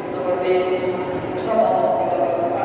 Seperti bersama Allah tidak terlupa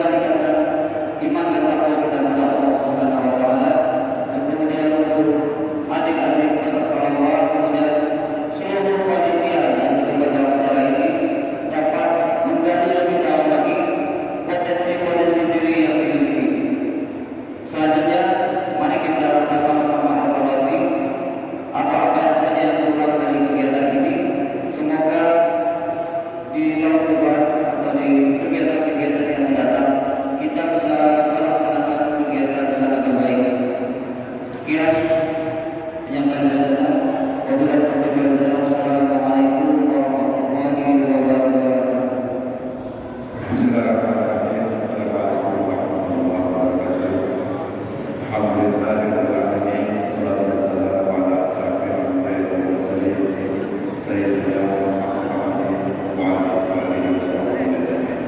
meningkatkan iman dan takwa kita kepada Allah Subhanahu wa taala. Dan kemudian untuk adik-adik peserta lomba, kemudian seluruh panitia yang terlibat dalam acara ini dapat menggali lebih dalam lagi potensi-potensi diri yang dimiliki. Selanjutnya, mari kita bersama-sama evaluasi apa-apa yang saja yang kurang dari kegiatan ini. Semoga di tahun depan atau di kegiatan-kegiatan yang mendatang kita bisa melaksanakan kegiatan dengan lebih baik. Sekian penyampaian dari saya. Wabillahi taufiq wal hidayah. Wassalamualaikum warahmatullahi wabarakatuh. Bismillahirrahmanirrahim. Assalamualaikum warahmatullahi wabarakatuh. Alhamdulillahirabbil alamin. Wassalatu wassalamu ala asyrafil anbiya'i wal mursalin sayyidina Muhammadin wa ala alihi wa sahbihi ajma'in.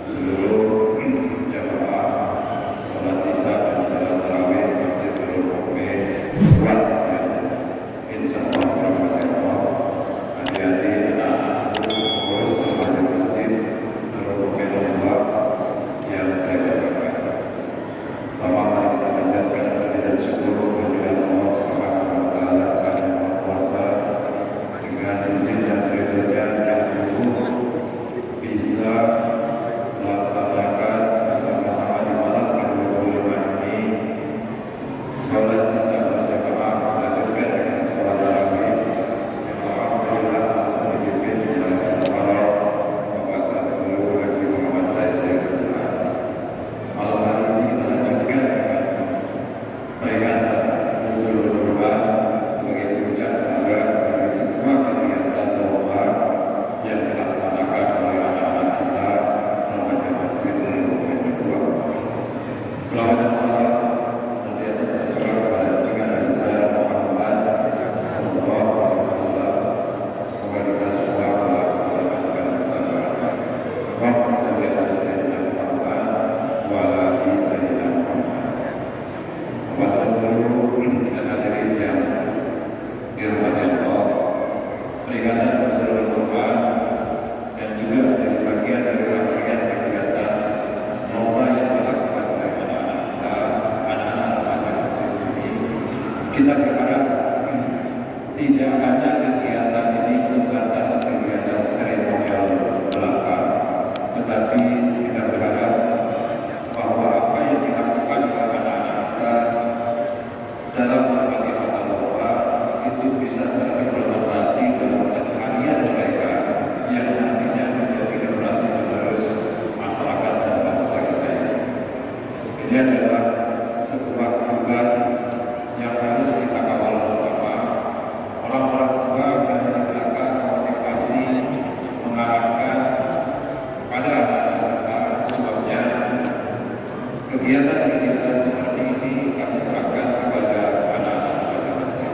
Seluruh jamaah salat isya dan salat tarawih Masjid Nurul Mukmin buat insyaallah rahmatullah. Hati-hati anak-anakku urus sama Masjid Nurul Mukmin yang saya banggakan. Pertama mari kita panjatkan puji dan syukur kehadirat Allah Subhanahu wa taala karena Maha Kuasa dengan izin dan ridhonya yang penuh bisa melaksanakan bersama-sama di malam ke-25 ini salat isya berjamaah melanjutkan dengan salat tarawih yang alhamdulillah langsung dipimpin oleh para Bapak Guru Haji Muhammad Taisir. Malam hari ini kita lanjutkan dengan peringatan Nuzulul Quran sebagai puncak juga dari semua kegiatan lomba yang dilaksanakan oleh anak-anak kita remaja Masjid Nurul Mukmin kedua. Selamat dan salam senantiasa tercurah kepada junjungan Nabi saya Muhammad sallallahu alaihi wasallam. Semoga kita semua telah mendapatkan bersama. Allahumma shalli ala sayyidina Muhammad wa ala ali sayyidina Muhammad. Bapak Guru dan hadirin yang dirahmati Allah, peringatan Nuzulul Quran dan juga menjadi bagian dari rangkaian kegiatan lomba yang dilakukan oleh anak-anak kita, anak-anak remaja masjid ini. Kita berharap tidak hanya kegiatan ini sebatas kegiatan seremonial belaka, tetapi kita berharap bahwa apa yang dilakukan oleh anak-anak kita dalam berbagai mata lomba itu bisa terimplementasi dalam keseharian mereka yang nantinya menjadi generasi penerus masyarakat dan bangsa kita ini. Ini adalah sebuah tugas yang harus kita kawal bersama. Orang-orang tua berada di belakang motivasi mengarahkan kepada anak-anak kita. Sebabnya kegiatan-kegiatan seperti ini kami serahkan kepada anak-anak remaja masjid.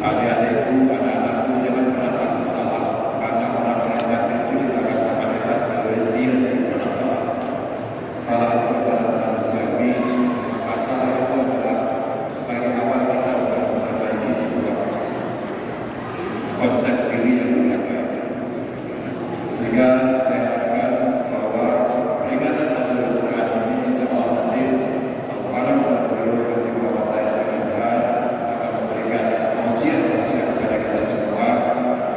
Adik-adikku, anak-anakku, jangan pernah takut salah, karena orang hebat itu tidak akan pernah hebat kalau dia tidak pernah salah. Salah itu adalah manusiawi, masalah itu adalah sebagai awal kita untuk memperbaiki sebuah konsep diri yang tidak baik. Sehingga saya harapkan bahwa peringatan Nuzulul Quran ini insyaallah nanti para guru Haji Muhammad Taisir akan memberikan wasiat-wasiat kepada kita semua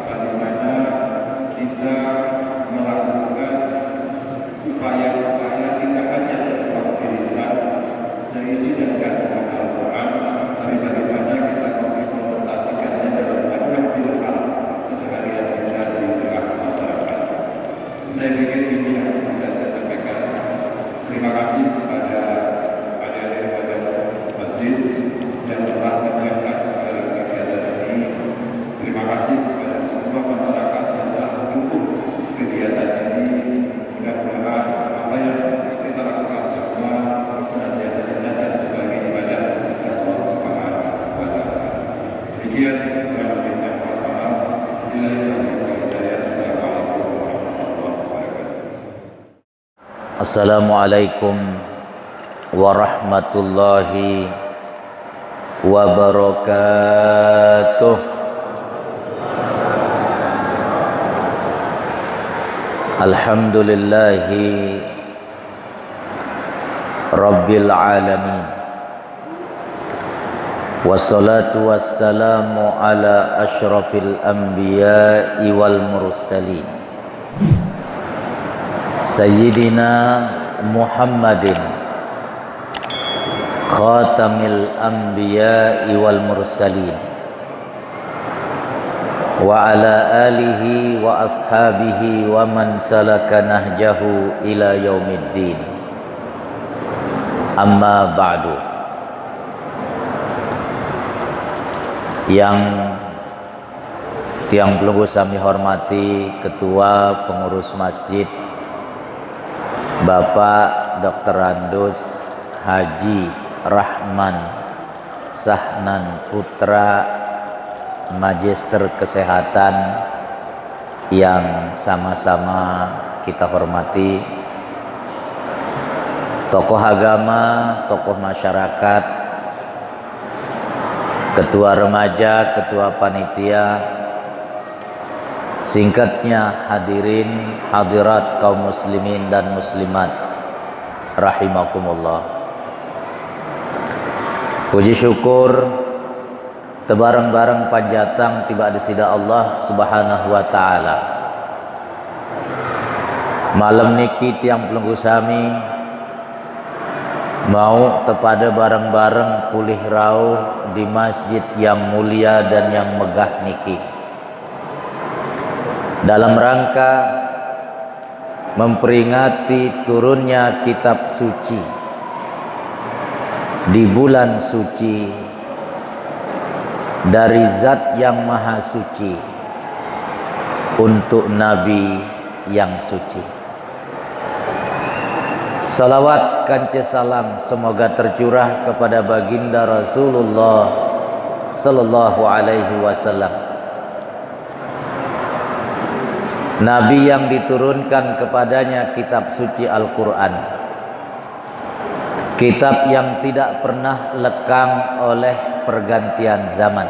bagaimana kita melakukan upaya-upaya tidak hanya terbuat di lisan dan isi dan kandungan Al-Quran, tapi bagaimana kita mengimplementasikannya dalam banyak pilihan keseharian kita di tengah masyarakat. Saya pikir ini yang bisa saya sampaikan. Terima kasih kepada adik-adik remaja masjid yang telah menyiapkan segala kegiatan ini. Terima kasih kepada semua masyarakat yang telah mendukung kegiatan ini. Mudah-mudahan apa yang kita lakukan semua senantiasa dicatat sebagai ibadah di sisi Allah Subhanahu wa taala. Demikian kurang lebihnya mohon maaf. Billahi taufiq wal hidayah. Assalamualaikum warahmatullahi wabarakatuh. Assalamualaikum warahmatullahi wabarakatuh. Alhamdulillahi Rabbil Alamin. Wassalatu wassalamu ala ashrafil anbiya'i wal mursalin Sayyidina Muhammadin Khatamil anbiya'i wal mursalin wa ala alihi wa ashabihi wa man salaka nahjahu ila yaumiddin. Amma ba'du. Yang tiang pelunggu sami hormati Ketua Pengurus Masjid Bapak Dr. Andus Haji Rahman Sahnan Putra, Magister Kesehatan yang sama-sama kita hormati, tokoh agama, tokoh masyarakat, ketua remaja, ketua panitia, singkatnya hadirin hadirat kaum muslimin dan muslimat rahimakumullah. Puji syukur tebareng-bareng panjatang tiba di sida Allah Subhanahu wa taala. Malam niki tiang pelunggu sami mau tepada bareng-bareng pulih rauh di masjid yang mulia dan yang megah niki, dalam rangka memperingati turunnya kitab suci di bulan suci dari Zat yang Maha Suci untuk Nabi yang suci. Salawat kance salam semoga tercurah kepada baginda Rasulullah sallallahu alaihi wasallam, Nabi yang diturunkan kepadanya kitab suci Al-Quran, kitab yang tidak pernah lekang oleh pergantian zaman,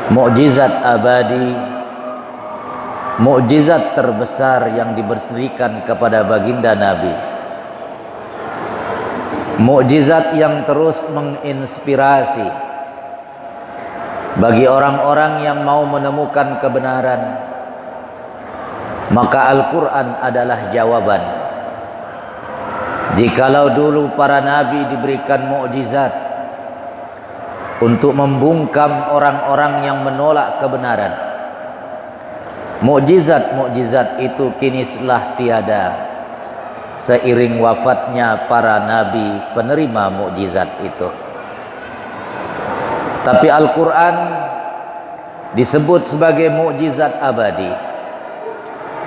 mukjizat abadi, mukjizat terbesar yang diberikan kepada baginda Nabi, mukjizat yang terus menginspirasi bagi orang-orang yang mau menemukan kebenaran. Maka Al-Quran adalah jawaban. Jikalau dulu para nabi diberikan mukjizat untuk membungkam orang-orang yang menolak kebenaran, mukjizat-mukjizat itu kini telah tiada seiring wafatnya para nabi penerima mukjizat itu. Tapi Al-Quran disebut sebagai mukjizat abadi.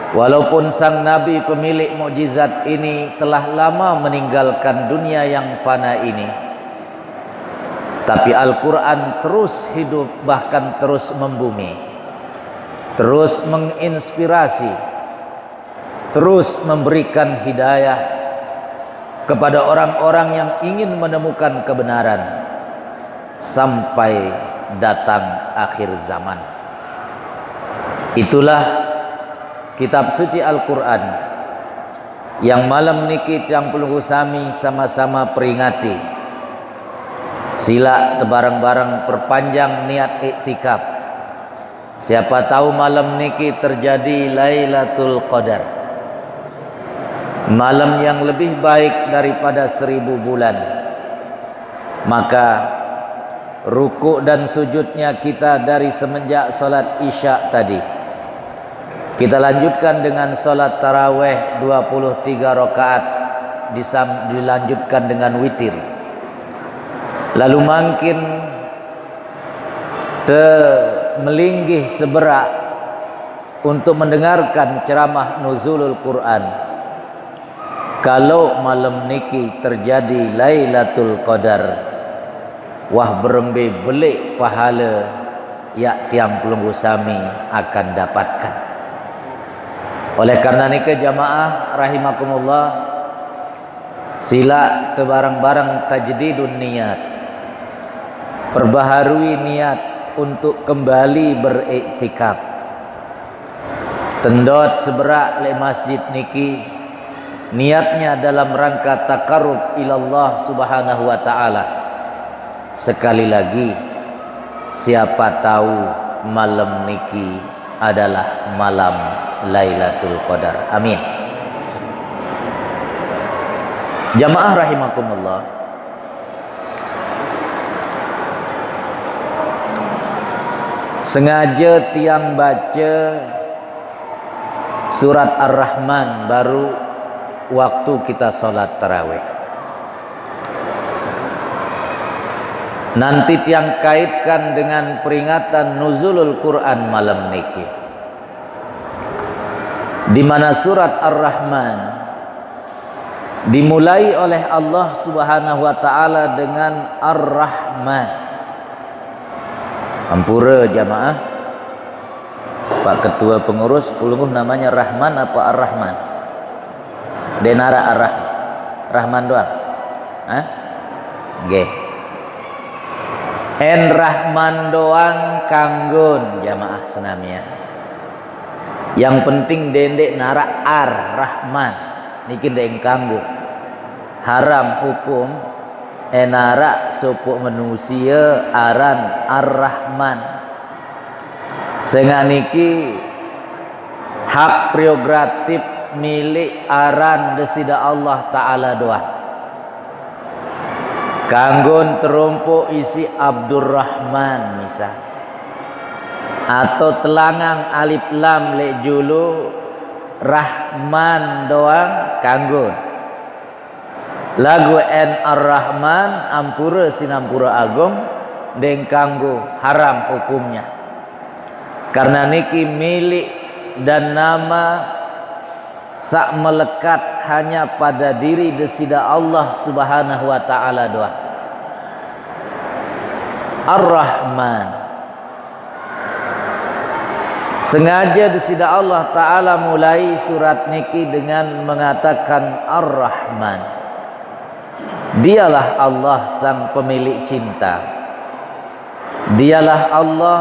Walaupun sang nabi pemilik mukjizat ini telah lama meninggalkan dunia yang fana ini, tapi Al-Quran terus hidup, bahkan terus membumi, terus menginspirasi, terus memberikan hidayah kepada orang-orang yang ingin menemukan kebenaran sampai datang akhir zaman. Itulah kitab suci Al-Quran yang malam niki yang pelunggu sami sama-sama peringati. Sila tebareng-bareng perpanjang niat iktikaf. Siapa tahu malam niki terjadi Lailatul Qadar, malam yang lebih baik daripada 1000 bulan. Maka ruku dan sujudnya kita dari semenjak salat Isya tadi, kita lanjutkan dengan salat tarawih 23 rakaat, dilanjutkan dengan witir. Lalu makin melinggih seberak untuk mendengarkan ceramah nuzulul Quran. Kalau malam niki terjadi Lailatul Qadar, wah berembe belik pahala ya tiang pelunggu sami akan dapatkan. Oleh karena niki jamaah rahimakumullah, sila tebarang-barang tajdidun niat, perbaharui niat untuk kembali beriktikaf. tendot seberak le masjid niki niatnya dalam rangka takarrub ilallah subhanahu wa ta'ala. Sekali lagi, siapa tahu malam niki adalah malam Lailatul Qadar. Amin. Jamaah rahimakumullah, sengaja tiang baca surat Ar-Rahman baru waktu kita sholat tarawih. Nanti tiang kaitkan dengan peringatan nuzulul Quran malam niki, di mana surat Ar-Rahman dimulai oleh Allah Subhanahu wa taala dengan Ar-Rahman. Ampura jamaah, Pak Ketua Pengurus pulunguh namanya Rahman apa Ar-Rahman? Denara Rahman doang. Hah? Nggih. En Rahman doang kanggun jamaah senamia. Yang penting dendek nara Ar-Rahman niki deng kanggo. Haram hukum enara supuk manusia aran Ar-Rahman. Sehingga niki hak prerogatif milik aran desida Allah Ta'ala doa. Kanggun terumpuk isi Abdurrahman misal, atau telangang alif lam le julu Rahman doang kanggun. Lagu en Ar-Rahman ampura sinampura agung deng kanggo haram hukumnya. Karena niki milik dan nama sak melekat hanya pada diri desida Allah Subhanahu wa taala doa. Ar-Rahman, sengaja desida Allah taala mulai surat niki dengan mengatakan Ar-Rahman. Dialah Allah sang pemilik cinta. Dialah Allah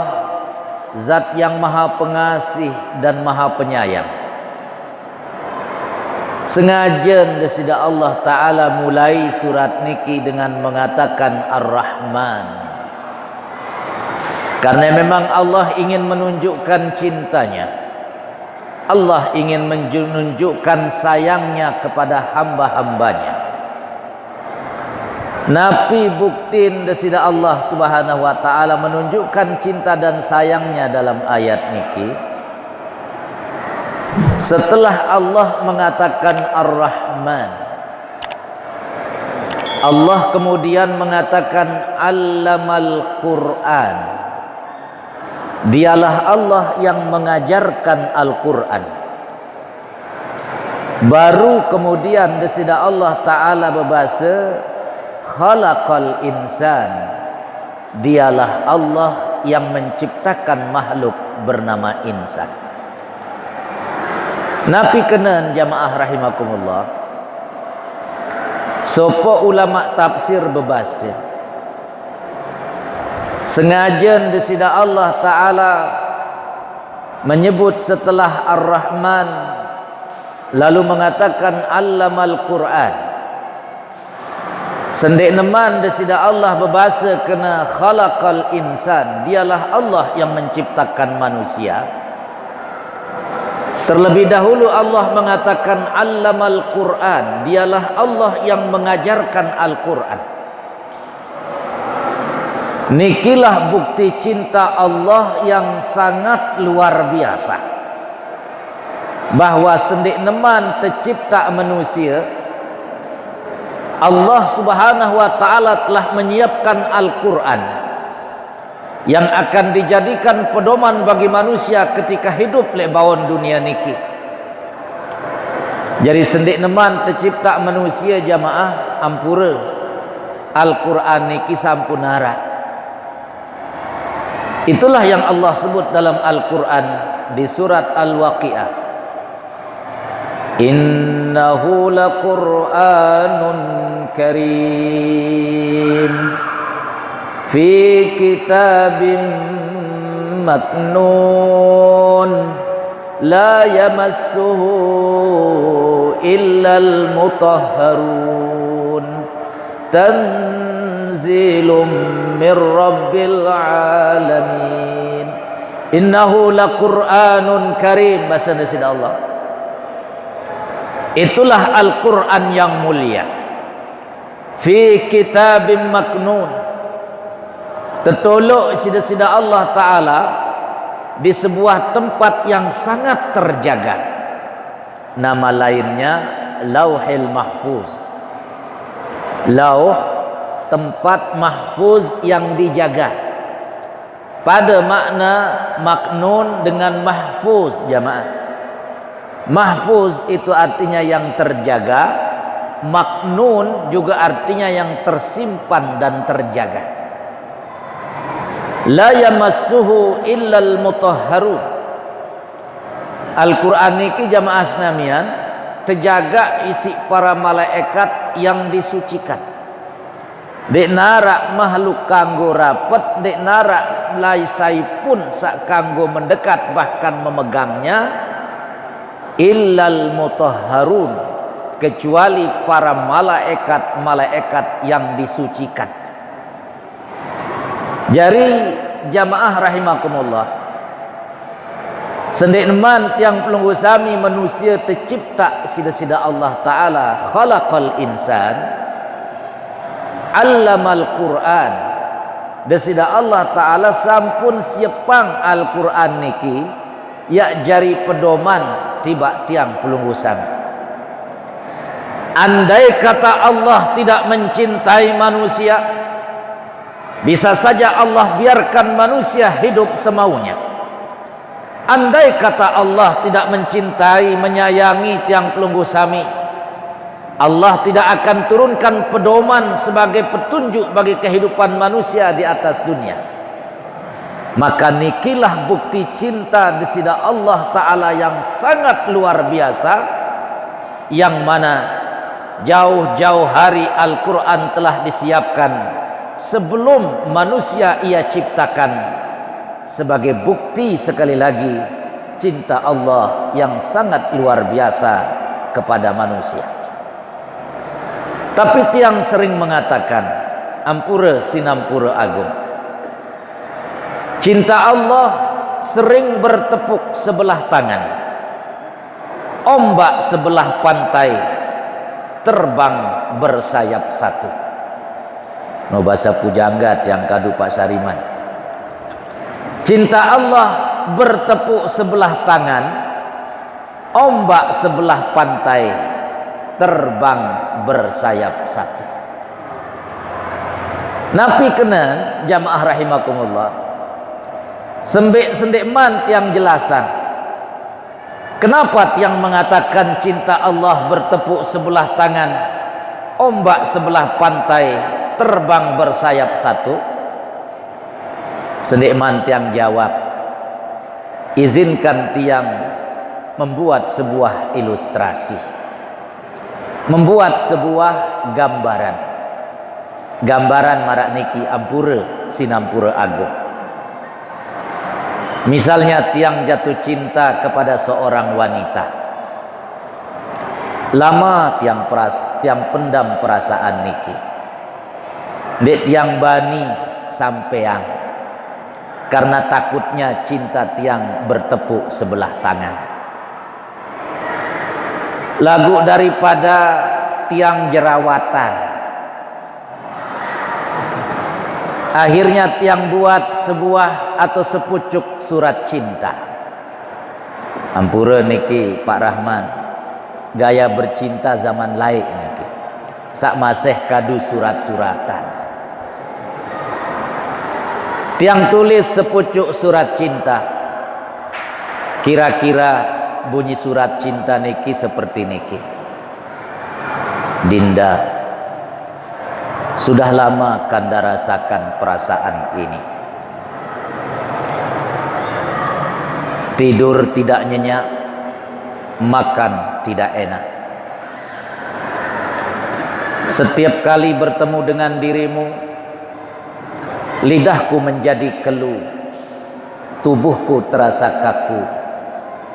zat yang maha pengasih dan maha penyayang. Sengaja desida Allah Ta'ala mulai surat niki dengan mengatakan Ar-Rahman, karena memang Allah ingin menunjukkan cintanya. Allah ingin menunjukkan sayangnya kepada hamba-hambanya. Napi buktin desida Allah Subhanahu wa Ta'ala menunjukkan cinta dan sayangnya dalam ayat niki. Setelah Allah mengatakan Ar-Rahman, Allah kemudian mengatakan Allamal Quran. Dialah Allah yang mengajarkan Al-Quran. Baru kemudian desida Allah Ta'ala berbahasa Khalaqal insan. Dialah Allah yang menciptakan makhluk bernama insan. Napi kenan jamaah rahimakumullah, sopo ulama tafsir berbahasa sengaja desida Allah Ta'ala menyebut setelah Ar-Rahman lalu mengatakan Allamal Quran. Sendek neman desida Allah berbahasa kena Khalaqal insan. Dialah Allah yang menciptakan manusia. Terlebih dahulu Allah mengatakan Allamal Quran. Dialah Allah yang mengajarkan Al-Quran. Nikilah bukti cinta Allah yang sangat luar biasa, bahwa sendik neman tercipta manusia, Allah Subhanahu wa Ta'ala telah menyiapkan Al-Quran yang akan dijadikan pedoman bagi manusia ketika hidup le bawon dunia niki. Jadi sendik neman tercipta manusia jamaah ampura Al-Quran niki sampunara. Itulah yang Allah sebut dalam Al-Quran di surat Al-Waqi'ah. Innahu laqur'anun karim fi kitabim maknun la yamassuhu illal mutahharun tanzilum mir rabbil alamin. Innahu laqur'anun karim. Bahasa Indonesia Allah. Itulah Al-Quran yang mulia. Fi kitabim maknun. Tertolok sida-sida Allah Ta'ala di sebuah tempat yang sangat terjaga. Nama lainnya Lauhil Mahfuz. Lauh, tempat mahfuz yang dijaga. Pada makna maknun dengan mahfuz, jamaah. Mahfuz itu artinya yang terjaga, maknun juga artinya yang tersimpan dan terjaga. La yamassuhu illal mutahharun. Al-Quran niki jamaah senamian terjaga isi para malaikat yang disucikan. Dek narak makhluk kanggo rapet, dek narak laisai pun sak kanggo mendekat bahkan memegangnya, illal mutahharun, kecuali para malaikat-malaikat yang disucikan. Jari jamaah rahimakumullah, sendekman tiang pelunggu sami manusia tercipta sida-sida Allah Ta'ala khalaqal insan allamal Qur'an. Desida Allah Ta'ala sampun siapang Al-Quran niki ya jari pedoman tiba tiang pelunggu sami. Andai kata Allah tidak mencintai manusia, bisa saja Allah biarkan manusia hidup semaunya. Andai kata Allah tidak mencintai, menyayangi tiang pelunggu sami, Allah tidak akan turunkan pedoman sebagai petunjuk bagi kehidupan manusia di atas dunia. Maka nikilah bukti cinta desida Allah Ta'ala yang sangat luar biasa, yang mana jauh-jauh hari Al-Quran telah disiapkan sebelum manusia ia ciptakan, sebagai bukti sekali lagi cinta Allah yang sangat luar biasa kepada manusia. Tapi tiang sering mengatakan, ampura sinampura agung, cinta Allah sering bertepuk sebelah tangan, ombak sebelah pantai, terbang bersayap satu. No bahasa pujangga yang kadu Pak Sariman. Cinta Allah bertepuk sebelah tangan, ombak sebelah pantai, terbang bersayap satu. Napi kena jamaah rahimakumullah, sendek man tiang jelasan. Kenapa tiang mengatakan cinta Allah bertepuk sebelah tangan, ombak sebelah pantai, terbang bersayap satu? Sendekman tiang jawab, izinkan tiang membuat sebuah ilustrasi, membuat sebuah gambaran marak niki ampura sinampura agung. Misalnya tiang jatuh cinta kepada seorang wanita, lama tiang pendam perasaan niki, dek tiang bani sampeang, karena takutnya cinta tiang bertepuk sebelah tangan. Lagu daripada tiang jerawatan, akhirnya tiang buat sebuah atau sepucuk surat cinta. Ampura niki Pak Rahman, gaya bercinta zaman laik niki, sak masih kadu surat-suratan. Tiang tulis sepucuk surat cinta. Kira-kira bunyi surat cinta niki seperti niki. Dinda, sudah lama kanda rasakan perasaan ini. Tidur tidak nyenyak, makan tidak enak. Setiap kali bertemu dengan dirimu, lidahku menjadi keluh, tubuhku terasa kaku,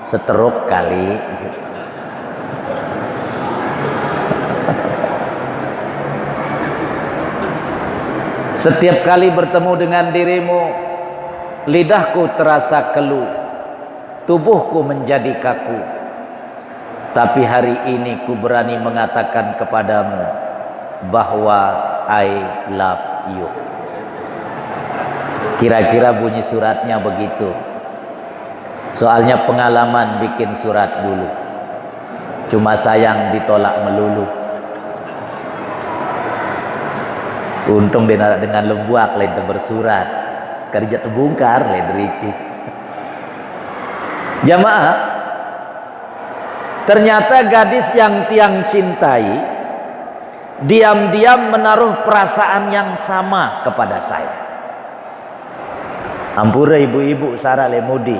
Seteruk kali gitu. Setiap kali bertemu dengan dirimu, lidahku terasa keluh, tubuhku menjadi kaku. Tapi hari ini ku berani mengatakan kepadamu bahwa I love you. Kira-kira bunyi suratnya begitu. Soalnya pengalaman bikin surat dulu. Cuma sayang ditolak melulu. Untung dengan lembuak lain bersurat. Kerja terbongkar lain deriki. Jamaah, ternyata gadis yang tiang cintai diam-diam menaruh perasaan yang sama kepada saya. Ampura ibu-ibu Sarah Lemudi.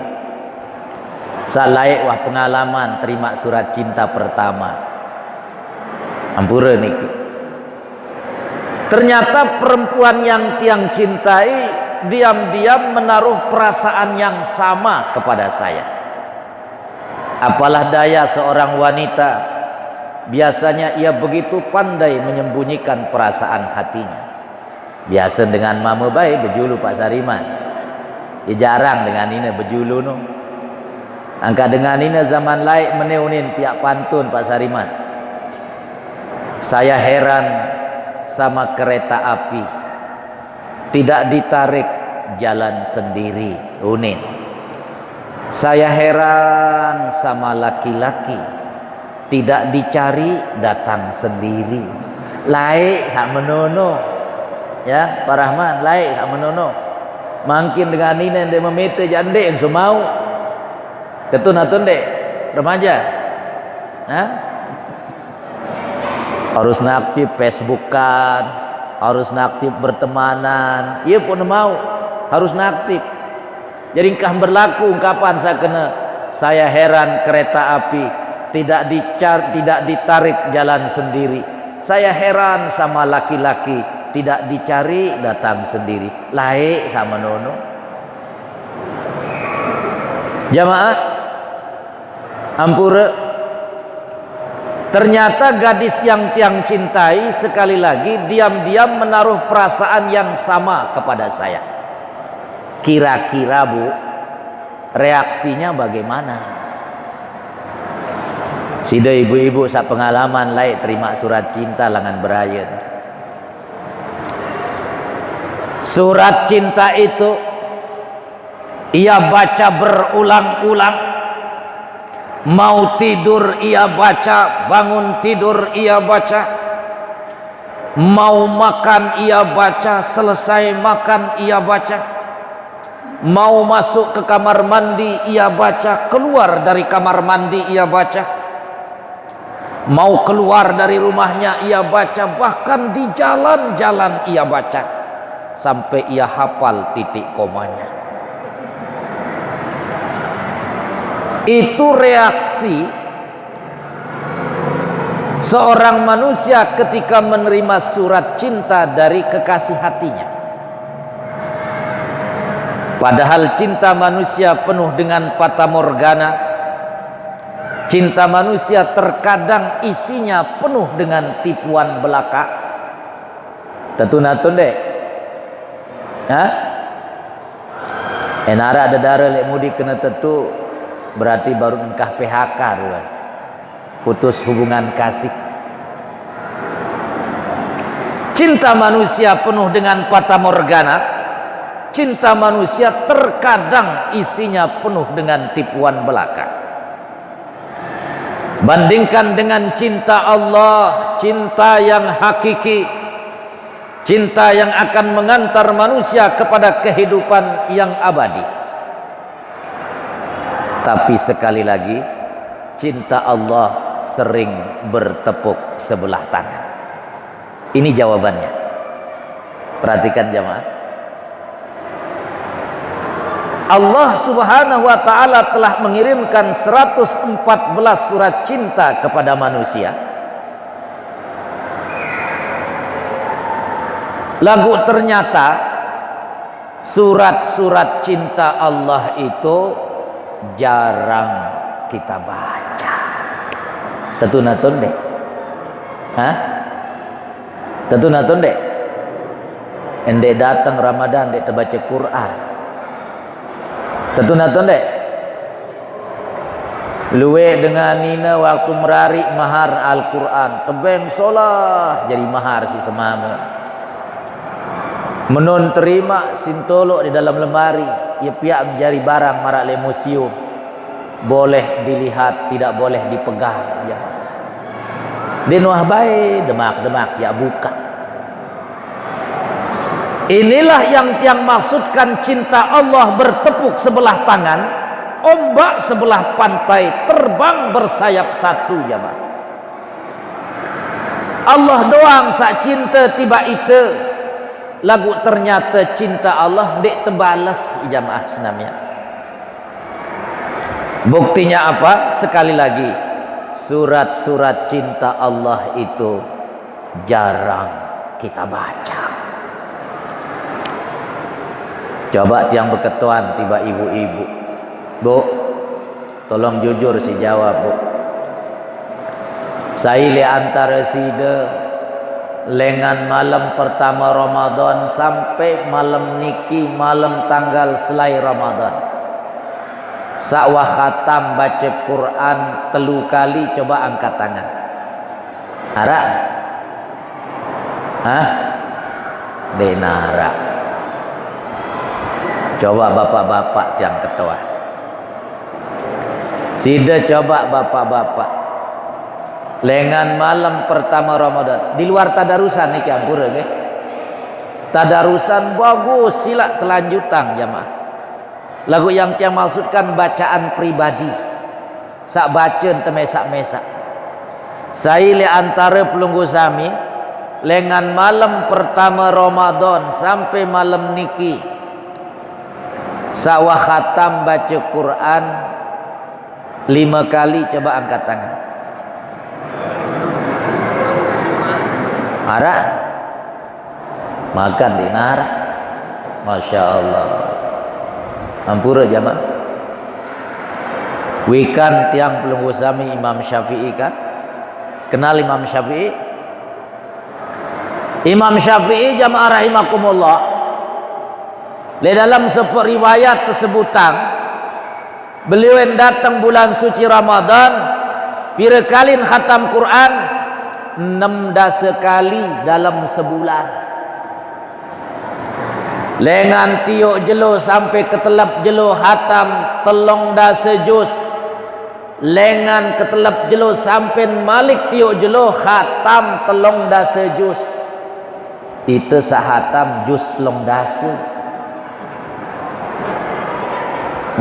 Saya wah pengalaman terima surat cinta pertama. Ampura niki. Ternyata perempuan yang tiang cintai diam-diam menaruh perasaan yang sama kepada saya. Apalah daya seorang wanita, biasanya ia begitu pandai menyembunyikan perasaan hatinya. Biasa dengan mama baik bejulu Pak Sariman. Ya jarang dengan ini bejulu no. Angka dengan ini zaman lain meneunin pihak pantun Pak Sariman. Saya heran sama kereta api, tidak ditarik jalan sendiri. Unin. Saya heran sama laki-laki, tidak dicari datang sendiri. Laik sak menono. Ya, Pak Rahman, laik sak menono. Makin dengan ini dia memete jande yang semau. Ketun-atun dek remaja. Hah? Harus aktif Facebookan, harus aktif bertemanan. Ia pun mau harus aktif. Jadi kah berlaku ungkapan saya heran kereta api tidak ditarik jalan sendiri. Saya heran sama laki-laki tidak dicari datang sendiri. Laik sama nono. Jamaah, ampura. Ternyata gadis yang tiang cintai sekali lagi diam-diam menaruh perasaan yang sama kepada saya. Kira-kira Bu, reaksinya bagaimana? Sida ibu-ibu sak pengalaman lain terima surat cinta langan berayen. Surat cinta itu ia baca berulang-ulang. Mau tidur ia baca, bangun tidur ia baca, mau makan ia baca, selesai makan ia baca, mau masuk ke kamar mandi ia baca, keluar dari kamar mandi ia baca, mau keluar dari rumahnya ia baca, bahkan di jalan-jalan ia baca, sampai ia hafal titik komanya. Itu reaksi seorang manusia ketika menerima surat cinta dari kekasih hatinya. Padahal cinta manusia penuh dengan fata morgana. Cinta manusia terkadang isinya penuh dengan tipuan belaka. Tetun-atun dek. Hah? Enara ada darah lek mudi kena tetu. Berarti baru nikah PHK ruan. Putus hubungan kasih. Cinta manusia penuh dengan fata morgana. Cinta manusia terkadang isinya penuh dengan tipuan belaka. Bandingkan dengan cinta Allah, cinta yang hakiki, cinta yang akan mengantar manusia kepada kehidupan yang abadi. Tapi sekali lagi, cinta Allah sering bertepuk sebelah tangan. Ini jawabannya. Perhatikan jamaah. Allah Subhanahu wa taala telah mengirimkan 114 surat cinta kepada manusia. Lagu ternyata surat-surat cinta Allah itu jarang kita baca. Tentu dek. Hah? Tentu dek. Endek datang Ramadan dek terbaca Quran. Tentu dek. Luwe dengan Nina waktu merari mahar Al-Quran. Tebeng solah jadi mahar si semama. Menun terima sintolok di dalam lemari. Ia pihak menjadi barang marak le museum. Boleh dilihat, tidak boleh dipegang. Ya. Dinuah baik, demak-demak ya buka. Inilah yang tiang maksudkan cinta Allah bertepuk sebelah tangan, ombak sebelah pantai, terbang bersayap satu jamaah. Allah doang sak cinta tiba itu. Lagu ternyata cinta Allah dek tebalas jamaah senamnya. Buktinya apa? Sekali lagi, surat-surat cinta Allah itu jarang kita baca. Coba tiang berketuan tiba ibu-ibu, Bu, tolong jujur si jawab, Bu. Saya li antara sida lengan malam pertama Ramadan sampai malam niki malam tanggal selai Ramadan. Sakwah khatam baca Quran 3 kali, coba angkat tangan. Ara? Hah? Denara. Coba bapak-bapak yang ketua. Sida coba bapak-bapak. Lengan malam pertama Ramadan di luar tadarusan nih ampura nggih. Tadarusan bagus sila kelanjutan jamaah. Lagu yang tiang maksudkan bacaan pribadi. Sak bacaan temesak-mesak. Saya li antara pelunggu sami lengan malam pertama Ramadan sampai malam niki sawah khatam baca Quran 5 kali, coba angkat tangan. Ara makan di nara. Masya Allah. Ampura jamaah. Wikan tiang pelunggu sami Imam Syafi'i kan? Kenal Imam Syafi'i? Imam Syafi'i jamaah rahimakumullah. Di dalam sebuah riwayat tersebutan, beliau yang datang bulan suci Ramadan, pira kalin khatam Quran 16 kali dalam sebulan. Lengan tiuk jelo sampai ketelap jelo khatam 13 juz. Lengan ketelap jelo sampai malik tiuk jelo khatam 13 juz. Itu sahatam juz 13.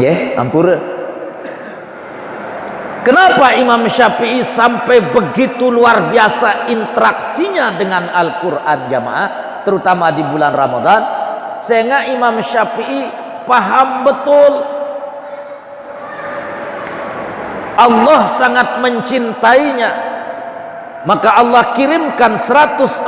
Ya, ampura. Kenapa Imam Syafi'i sampai begitu luar biasa interaksinya dengan Al-Quran jamaah, terutama di bulan Ramadan, sehingga Imam Syafi'i paham betul Allah sangat mencintainya, maka Allah kirimkan 114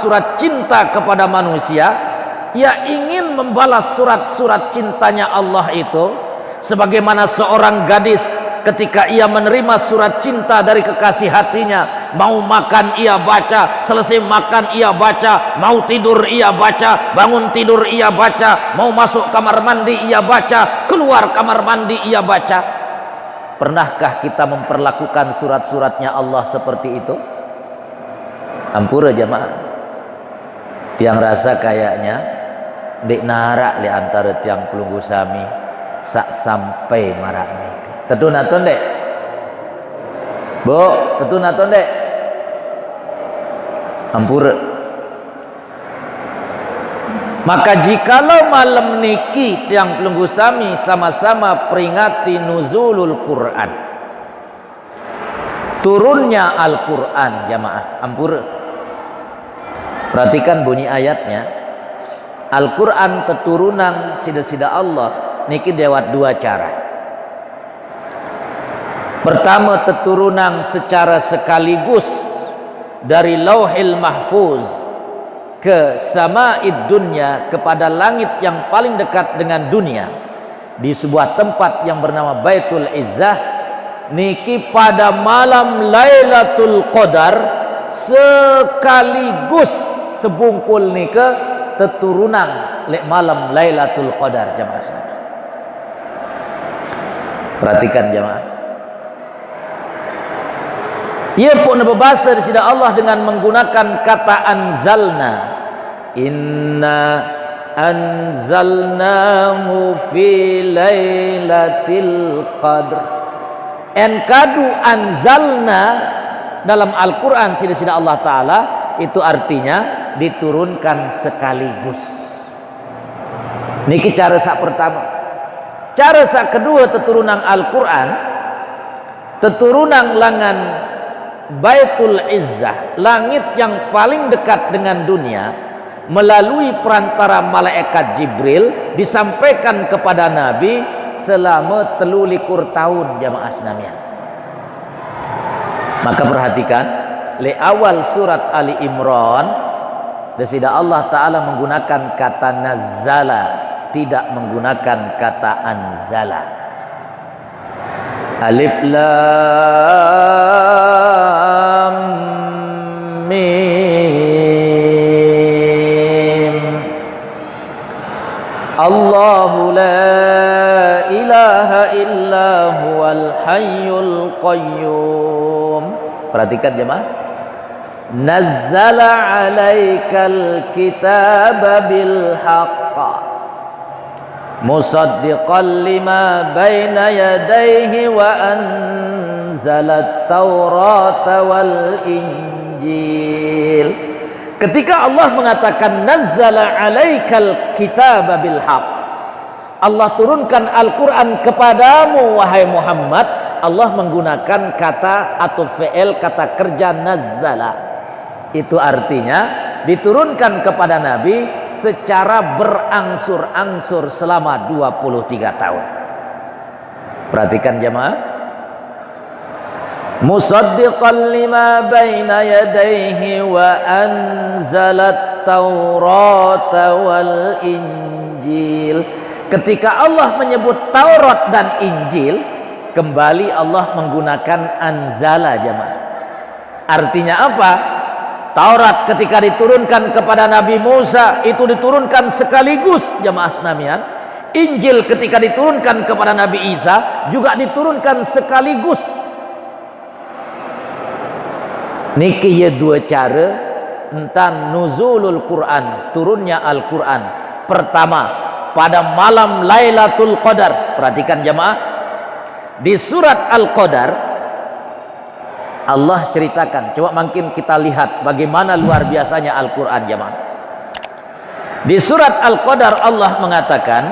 surat cinta kepada manusia. Ia ingin membalas surat-surat cintanya Allah itu, sebagaimana seorang gadis ketika ia menerima surat cinta dari kekasih hatinya, mau makan ia baca, selesai makan ia baca, mau tidur ia baca, bangun tidur ia baca, mau masuk kamar mandi ia baca, keluar kamar mandi ia baca. Pernahkah kita memperlakukan surat-suratnya Allah seperti itu? Ampura jamaah. Tiang rasa kayaknya dek narak li antara tiang pelunggu sami sak sampai marak mereka. Tentu naton dek, Bu, tentu naton dek. Ampura. Maka jikalau malam niki tiang pelunggu sami sama-sama peringati nuzulul Quran, turunnya Al-Quran jamaah, ampura. Perhatikan bunyi ayatnya. Al-Quran keturunan sida-sida Allah niki lewat 2 cara. Pertama, keturunan secara sekaligus dari Lauhil Mahfuz ke Sama'id Dunya, kepada langit yang paling dekat dengan dunia, di sebuah tempat yang bernama Baitul Izzah, niki pada malam Lailatul Qadar sekaligus sebungkul nika teturunan lek malam Lailatul Qadar jamaah sekalian. Perhatikan jamaah. Ia pun berbahasa di sini Allah dengan menggunakan kata anzalna. Inna anzalnahu fi lailatul qadr. Enkadu anzalna dalam Al-Quran sini Allah Ta'ala itu artinya diturunkan sekaligus. Niki cara sak pertama. Cara sak kedua teturunan Al-Quran, teturunan langan Baitul Izzah, langit yang paling dekat dengan dunia, melalui perantara malaikat Jibril disampaikan kepada Nabi selama 13 tahun jamaah sekalian. Maka perhatikan li awal surat Ali Imran desida Allah Ta'ala menggunakan kata nazzala, tidak menggunakan kata anzala. Alif lam mim. Allahu la ilaha illa huwal hayyul qayyum. Perhatikan jemaah. Nazzala 'alaikal kitaba bil haqq musaddiqan lima baina yadayhi wa anzalat taurata wal injil. Ketika Allah mengatakan nazzala 'alaikal kitaba bil haqq, Allah turunkan Al-Quran kepadamu wahai Muhammad, Allah menggunakan kata atau fi'il kata kerja nazzala. Itu artinya diturunkan kepada Nabi secara berangsur-angsur selama 23 tahun. Perhatikan jemaah. Musaddiqan lima baina yadayhi wa anzalat taurata wal injil. Ketika Allah menyebut Taurat dan Injil, kembali Allah menggunakan anzala jemaah. Artinya apa? Taurat ketika diturunkan kepada Nabi Musa itu diturunkan sekaligus jemaah sekalian. Injil ketika diturunkan kepada Nabi Isa juga diturunkan sekaligus. Niki ya dua cara tentang nuzulul Quran, turunnya Al-Quran. Pertama, pada malam Lailatul Qadar. Perhatikan jemaah. Di surat Al-Qadar Allah ceritakan, coba mungkin kita lihat bagaimana luar biasanya Al-Quran jemaah. Di surat Al-Qadar Allah mengatakan,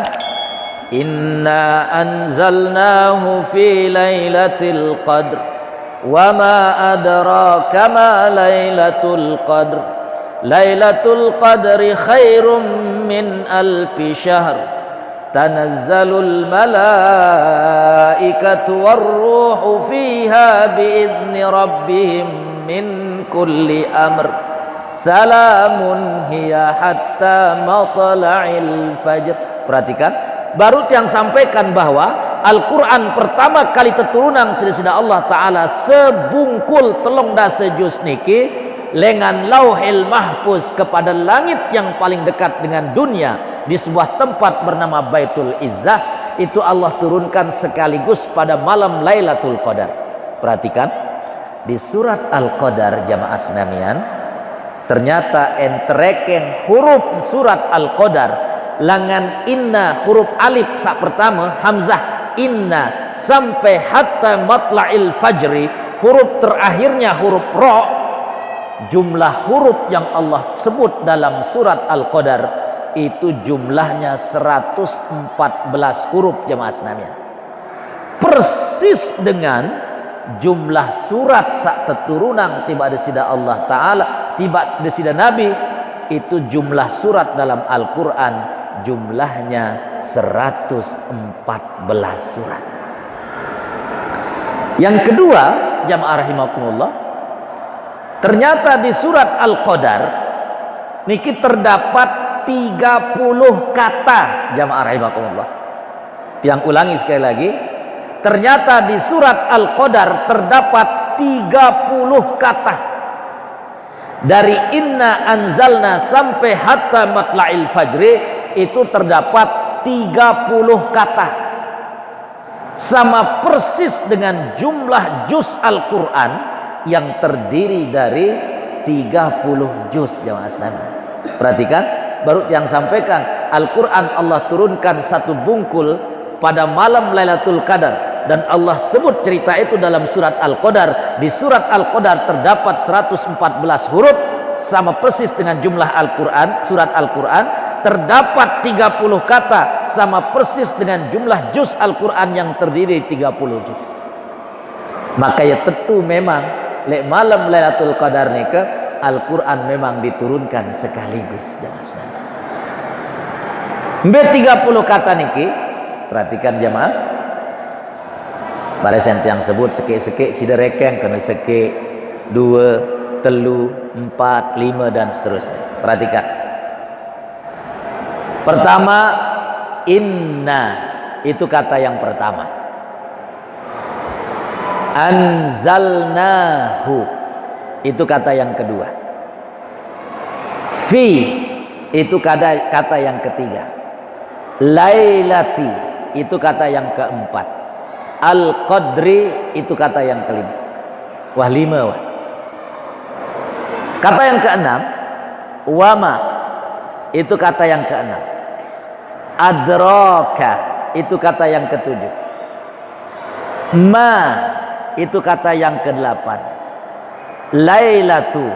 Inna anzalnahu fi lailatul qadr wa ma adraka ma lailatul qadr lailatul qadri khairum min alfi syahr tanazzalul malaikatu warruhu fiha biizni rabbihim min kulli amr salamun hiya hatta matla'il fajr. Perhatikan, baru yang sampaikan bahwa Al-Quran pertama kali keturunan silsilah Allah Ta'ala sebungkul telung dasa juz niki lengan lauhil mahfuz kepada langit yang paling dekat dengan dunia di sebuah tempat bernama Baitul Izzah, itu Allah turunkan sekaligus pada malam Lailatul Qadar. Perhatikan di surat Al-Qadar jamaah sekalian, ternyata entreken huruf surat Al-Qadar langan inna huruf alif sak pertama hamzah inna sampai hatta matla'il fajri huruf terakhirnya huruf ra. Jumlah huruf yang Allah sebut dalam surat Al-Qadar itu jumlahnya 114 huruf jemaah sekalian. Persis dengan jumlah surat sak teturunan tiba desida Allah Ta'ala, tiba desida Nabi, itu jumlah surat dalam Al-Quran jumlahnya 114 surat. Yang kedua jamaah rahimakumullah, ternyata di surat Al-Qadar niki terdapat 30 kata jamaah rahimakumullah. Yang ulangi sekali lagi, ternyata di surat Al-Qadar terdapat 30 kata. Dari inna anzalna sampai hatta matla'il fajri itu terdapat 30 kata. Sama persis dengan jumlah juz Al-Quran yang terdiri dari 30 juz, jamaah sekalian. Perhatikan, baru yang sampaikan Al-Quran Allah turunkan satu bungkul pada malam Lailatul Qadar, dan Allah sebut cerita itu dalam surat Al-Qadar. Di surat Al-Qadar terdapat 114 huruf sama persis dengan jumlah Al-Quran, surat Al-Quran. Terdapat 30 kata sama persis dengan jumlah juz Al-Quran yang terdiri 30 juz. Maka ya tentu memang lek malam Lailatul Qadar nika Al-Quran memang diturunkan sekaligus, jamaah sekalian. Mbe 30 kata niki, perhatikan jamaah. Pada sent yang sebut seke-seke siderekeng kena seke 2, 3, 4, 5 dan seterusnya. Perhatikan. Pertama, inna itu kata yang pertama. Anzalnahu itu kata yang kedua. Fi itu kata yang ketiga. Lailati itu kata yang keempat. Al-Qadri itu kata yang kelima. Wah, 5 wah. Kata yang keenam, wama itu kata yang keenam. Adraka itu kata yang ketujuh. Ma itu kata yang kedelapan. Lailatu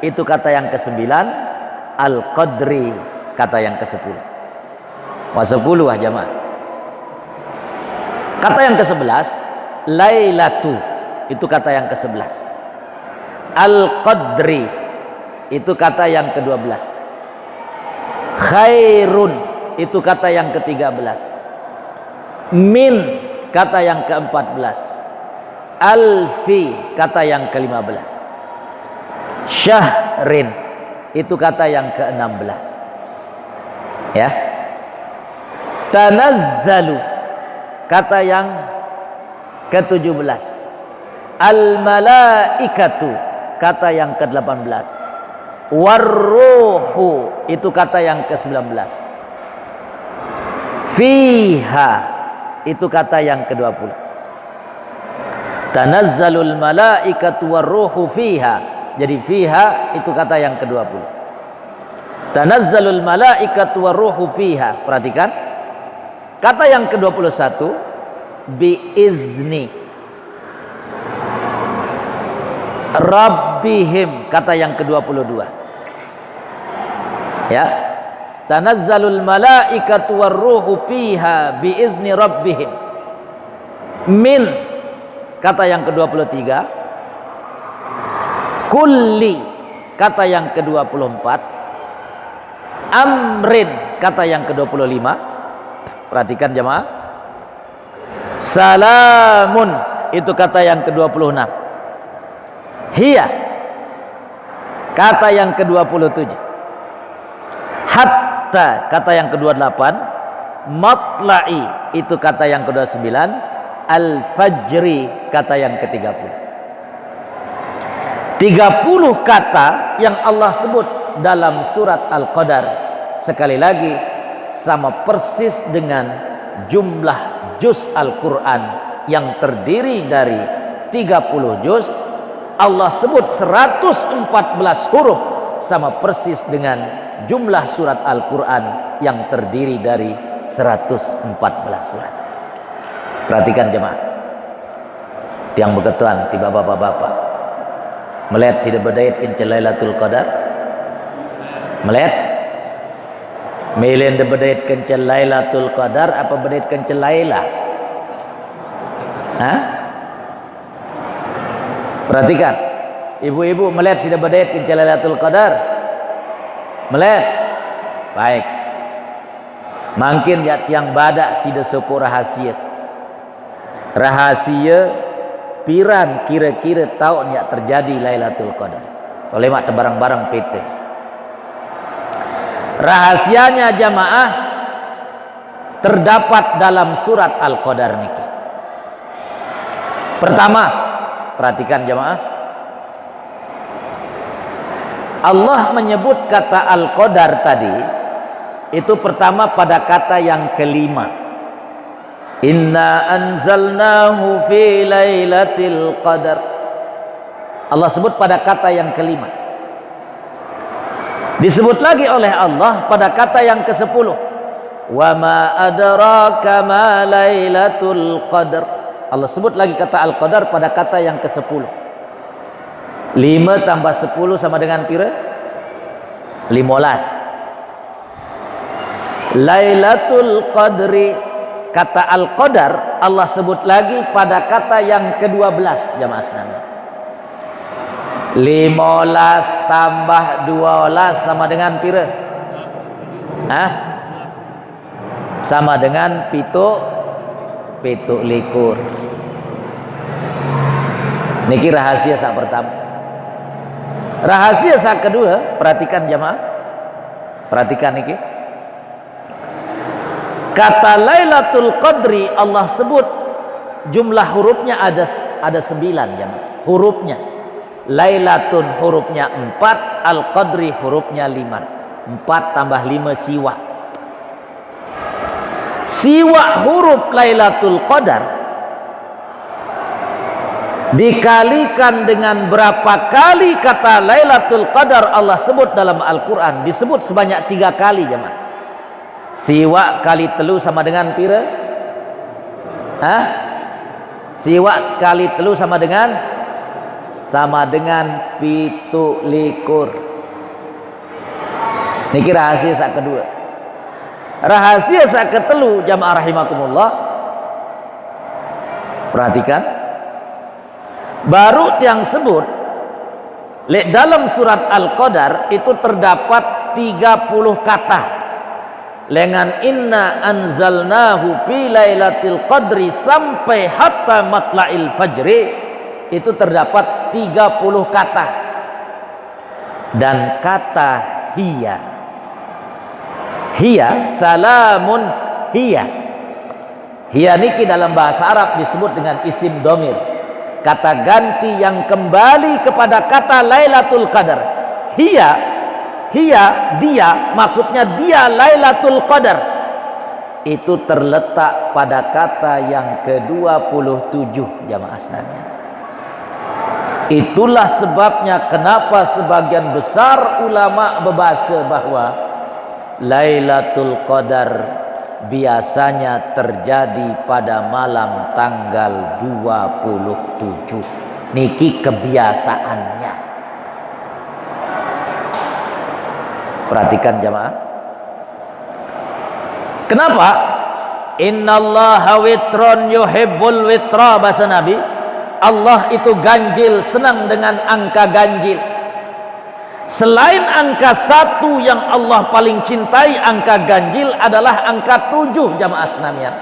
itu kata yang kesembilan. Al-Qadri kata yang ke-10. Wah, 10 wah jamaah. Kata yang ke-11, Lailatu itu kata yang ke-11. Al-Qadri itu kata yang ke-12. Khairun itu kata yang ke-13. Min kata yang ke-14. Alfi kata yang ke-15. Syahrin itu kata yang ke-16. Ya. Tanazzalu kata yang ke-17. Al-malaikatu kata yang ke-18. Warruhu itu kata yang ke-19. Fiha itu kata yang ke-20. Tanazzalul malaikatu warruhu fiha. Jadi fiha itu kata yang ke-20. Tanazzalul malaikatu warruhu fiha. Perhatikan. Kata yang ke-21 biizni rabbihim, kata yang ke-22. Ya. Tanazzalul malaikatu warruhu fiha biizni rabbihim. Min kata yang ke-23. Kulli kata yang ke-24. Amrin kata yang ke-25. Perhatikan jemaah. Salamun itu kata yang ke-26. Hiya kata yang ke-27. Hatta kata yang ke-28. Matla'i itu kata yang ke-29. Al-fajri kata yang ke-30. 30 kata yang Allah sebut dalam surat Al-Qadar, sekali lagi sama persis dengan jumlah juz Al-Quran yang terdiri dari 30 juz. Allah sebut 114 huruf sama persis dengan jumlah surat Al-Quran yang terdiri dari 114 surat. Perhatikan jemaah yang beketuan tiba bapak-bapak melihat sida bedait kencel Lailatul Qadar, melihat Melen de bedait kencel Lailatul Qadar apa bedait kencel Laila? Hah? Perhatikan, ibu-ibu melihat sida bedait kencel Lailatul Qadar? Melihat? Baik. Mungkin ya tiang badak sida sopo rahasia. Rahasia piran kira-kira tahun ya terjadi Lailatul Qadar. Tolemak barang-barang PT. Rahasianya jamaah terdapat dalam surat Al-Qadar niki. Pertama, perhatikan jamaah, Allah menyebut kata Al-Qadar tadi itu pertama pada kata yang kelima. Inna anzalnahu fi lailatul qadar. Allah sebut pada kata yang kelima. Disebut lagi oleh Allah pada kata yang ke-10. Wa ma adraka ma lailatul qadar. Allah sebut lagi kata Al-Qadar pada kata yang ke-10. 5 tambah 10 sama dengan pira? 15. Lailatul Qadri, kata Al-Qadar Allah sebut lagi pada kata yang ke-12 jamaah sekalian. 15 tambah 12 sama dengan pira? Sama dengan pitu likur. Niki rahasia sak pertama. Rahasia sak kedua, perhatikan jamaah. Perhatikan niki. Kata Lailatul Qadri Allah sebut jumlah hurufnya ada 9 jamaah. Hurufnya. Lailatun hurufnya 4, Al-Qadri hurufnya 5. 4 tambah 5 siwa. Siwa huruf Lailatul Qadar dikalikan dengan berapa kali kata Lailatul Qadar Allah sebut dalam Al-Quran, disebut sebanyak 3 kali jemaah. Siwa kali telu sama dengan pira? Siwa kali telu sama dengan 17. Niki rahasia sak kedua. Rahasia sak ketelu jamaah rahimakumullah. Perhatikan. Baru yang sebut dalam surat Al-Qadar itu terdapat 30 kata. Dengan inna anzalnahu fi lailatul qadri sampai hatta matla'il fajri itu terdapat 30 kata. Dan kata hiya, salamun hiya. Hiya niki dalam bahasa Arab disebut dengan isim domir, kata ganti yang kembali kepada kata Lailatul Qadar. Hiya, dia, maksudnya dia Lailatul Qadar itu terletak pada kata yang ke-27 jamaah sekalian. Itulah sebabnya kenapa sebagian besar ulama berbahasa bahwa Lailatul Qadar biasanya terjadi pada malam tanggal 27. Niki kebiasaannya. Perhatikan jamaah. Kenapa? Innallaha witrun yuhibbul witra, bahasa Nabi. Allah itu ganjil, senang dengan angka ganjil. Selain angka 1 yang Allah paling cintai, angka ganjil adalah angka 7 jamaah sekalian.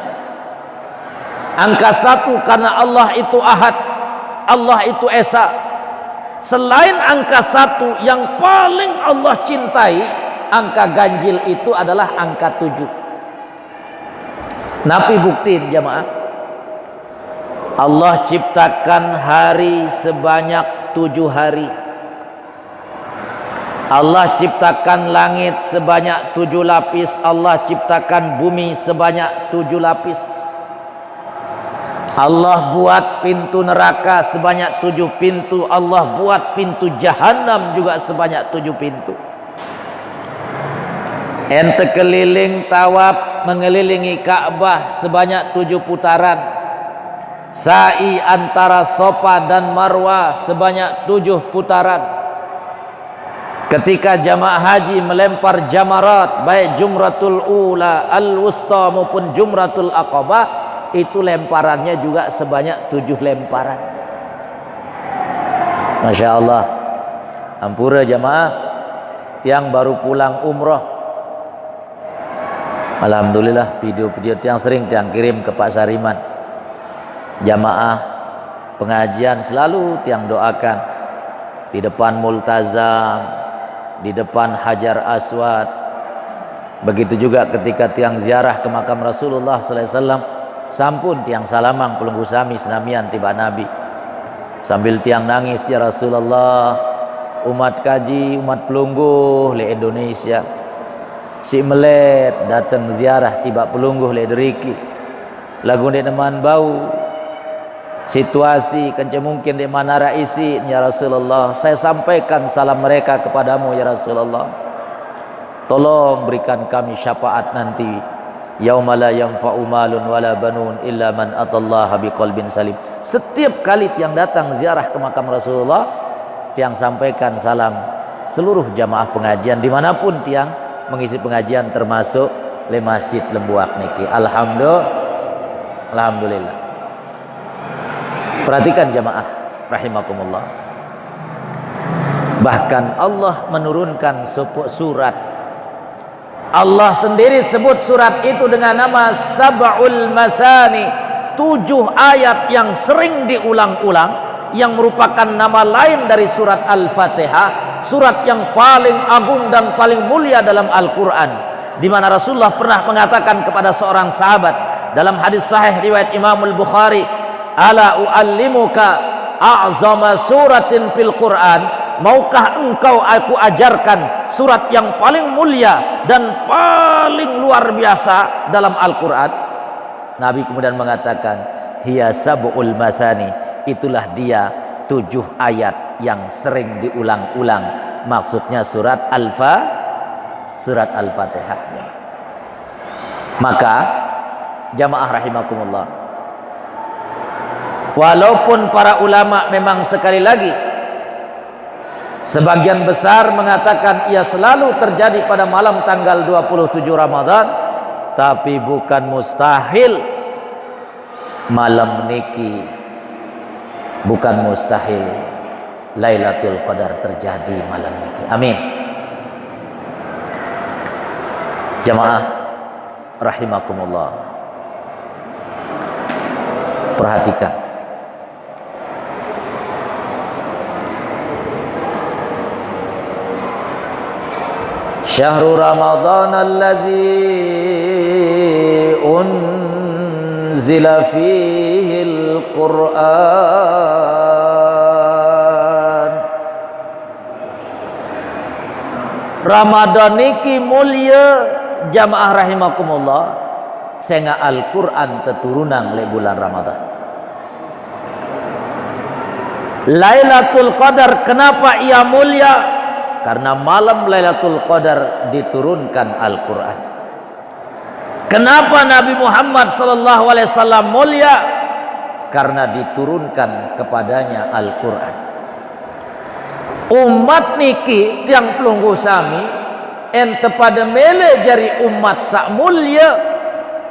Angka 1 karena Allah itu Ahad, Allah itu Esa. Selain angka 1 yang paling Allah cintai, angka ganjil itu adalah angka 7. Nabi buktiin jamaah. Allah ciptakan hari sebanyak 7 hari. Allah ciptakan langit sebanyak 7 lapis. Allah ciptakan bumi sebanyak 7 lapis. Allah buat pintu neraka sebanyak 7 pintu. Allah buat pintu jahanam juga sebanyak 7 pintu. Ente keliling tawaf mengelilingi Ka'bah sebanyak 7 putaran. Sa'i antara Safa dan Marwah sebanyak 7 putaran. Ketika jamaah haji melempar jamarat, baik jumratul ula, al-wusta maupun jumratul aqabah, itu lemparannya juga sebanyak 7 lemparan. Masya Allah. Ampura jamaah tiang baru pulang umroh. Alhamdulillah, video-video tiang sering tiang kirim ke Pak Sariman. Jamaah pengajian selalu tiang doakan di depan multazam, di depan Hajar Aswad. Begitu juga ketika tiang ziarah ke makam Rasulullah sallallahu alaihi wasallam, sampun tiang salamang pelunggu sami senamian tiba Nabi sambil tiang nangis, ya Rasulullah, umat kaji, umat pelungguh le Indonesia si melet datang ziarah tiba pelungguh le deriki lagu dek neman bau situasi kencang mungkin di mana isi, ya Rasulullah, saya sampaikan salam mereka kepadamu, ya Rasulullah, tolong berikan kami syafaat nanti yauma la yanfa'u malun wala banun illa man atallaha biqalbin salim. Setiap kali tiang datang ziarah ke makam Rasulullah, tiang sampaikan salam seluruh jamaah pengajian dimanapun tiang mengisi pengajian, termasuk le masjid Lembuak niki. Alhamdulillah. Perhatikan jamaah rahimakumullah, bahkan Allah menurunkan sebuah surat. Allah sendiri sebut surat itu dengan nama Sab'ul Masani, 7 ayat yang sering diulang-ulang, yang merupakan nama lain dari surat Al-Fatihah, surat yang paling agung dan paling mulia dalam Al-Quran, di mana Rasulullah pernah mengatakan kepada seorang sahabat dalam hadis sahih riwayat Imam Al-Bukhari, ala u'allimuka a'zama suratin fil Quran, maukah engkau aku ajarkan surat yang paling mulia dan paling luar biasa dalam Al-Quran? Nabi kemudian mengatakan, hiya sab'ul masani, itulah dia 7 ayat yang sering diulang-ulang, maksudnya surat Al-Fatihah. Maka jamaah rahimakumullah, walaupun para ulama memang sekali lagi sebagian besar mengatakan ia selalu terjadi pada malam tanggal 27 Ramadan, tapi bukan mustahil malam niki, bukan mustahil Lailatul Qadar terjadi malam niki. Amin. Jamaah rahimakumullah, perhatikan, Syahrul Ramadan alladzi unzila fihi al-Qur'an. Ramadan niki mulia jamaah rahimakumullah, sehingga Al-Qur'an teturunan le bulan Ramadan. Lailatul Qadar kenapa ia mulia? Karena malam Lailatul Qadar diturunkan Al-Quran. Kenapa Nabi Muhammad SAW mulia? Karena diturunkan kepadanya Al-Quran. Umat niki tiang pelunggu sami ente pada mele jari umat sak mulia,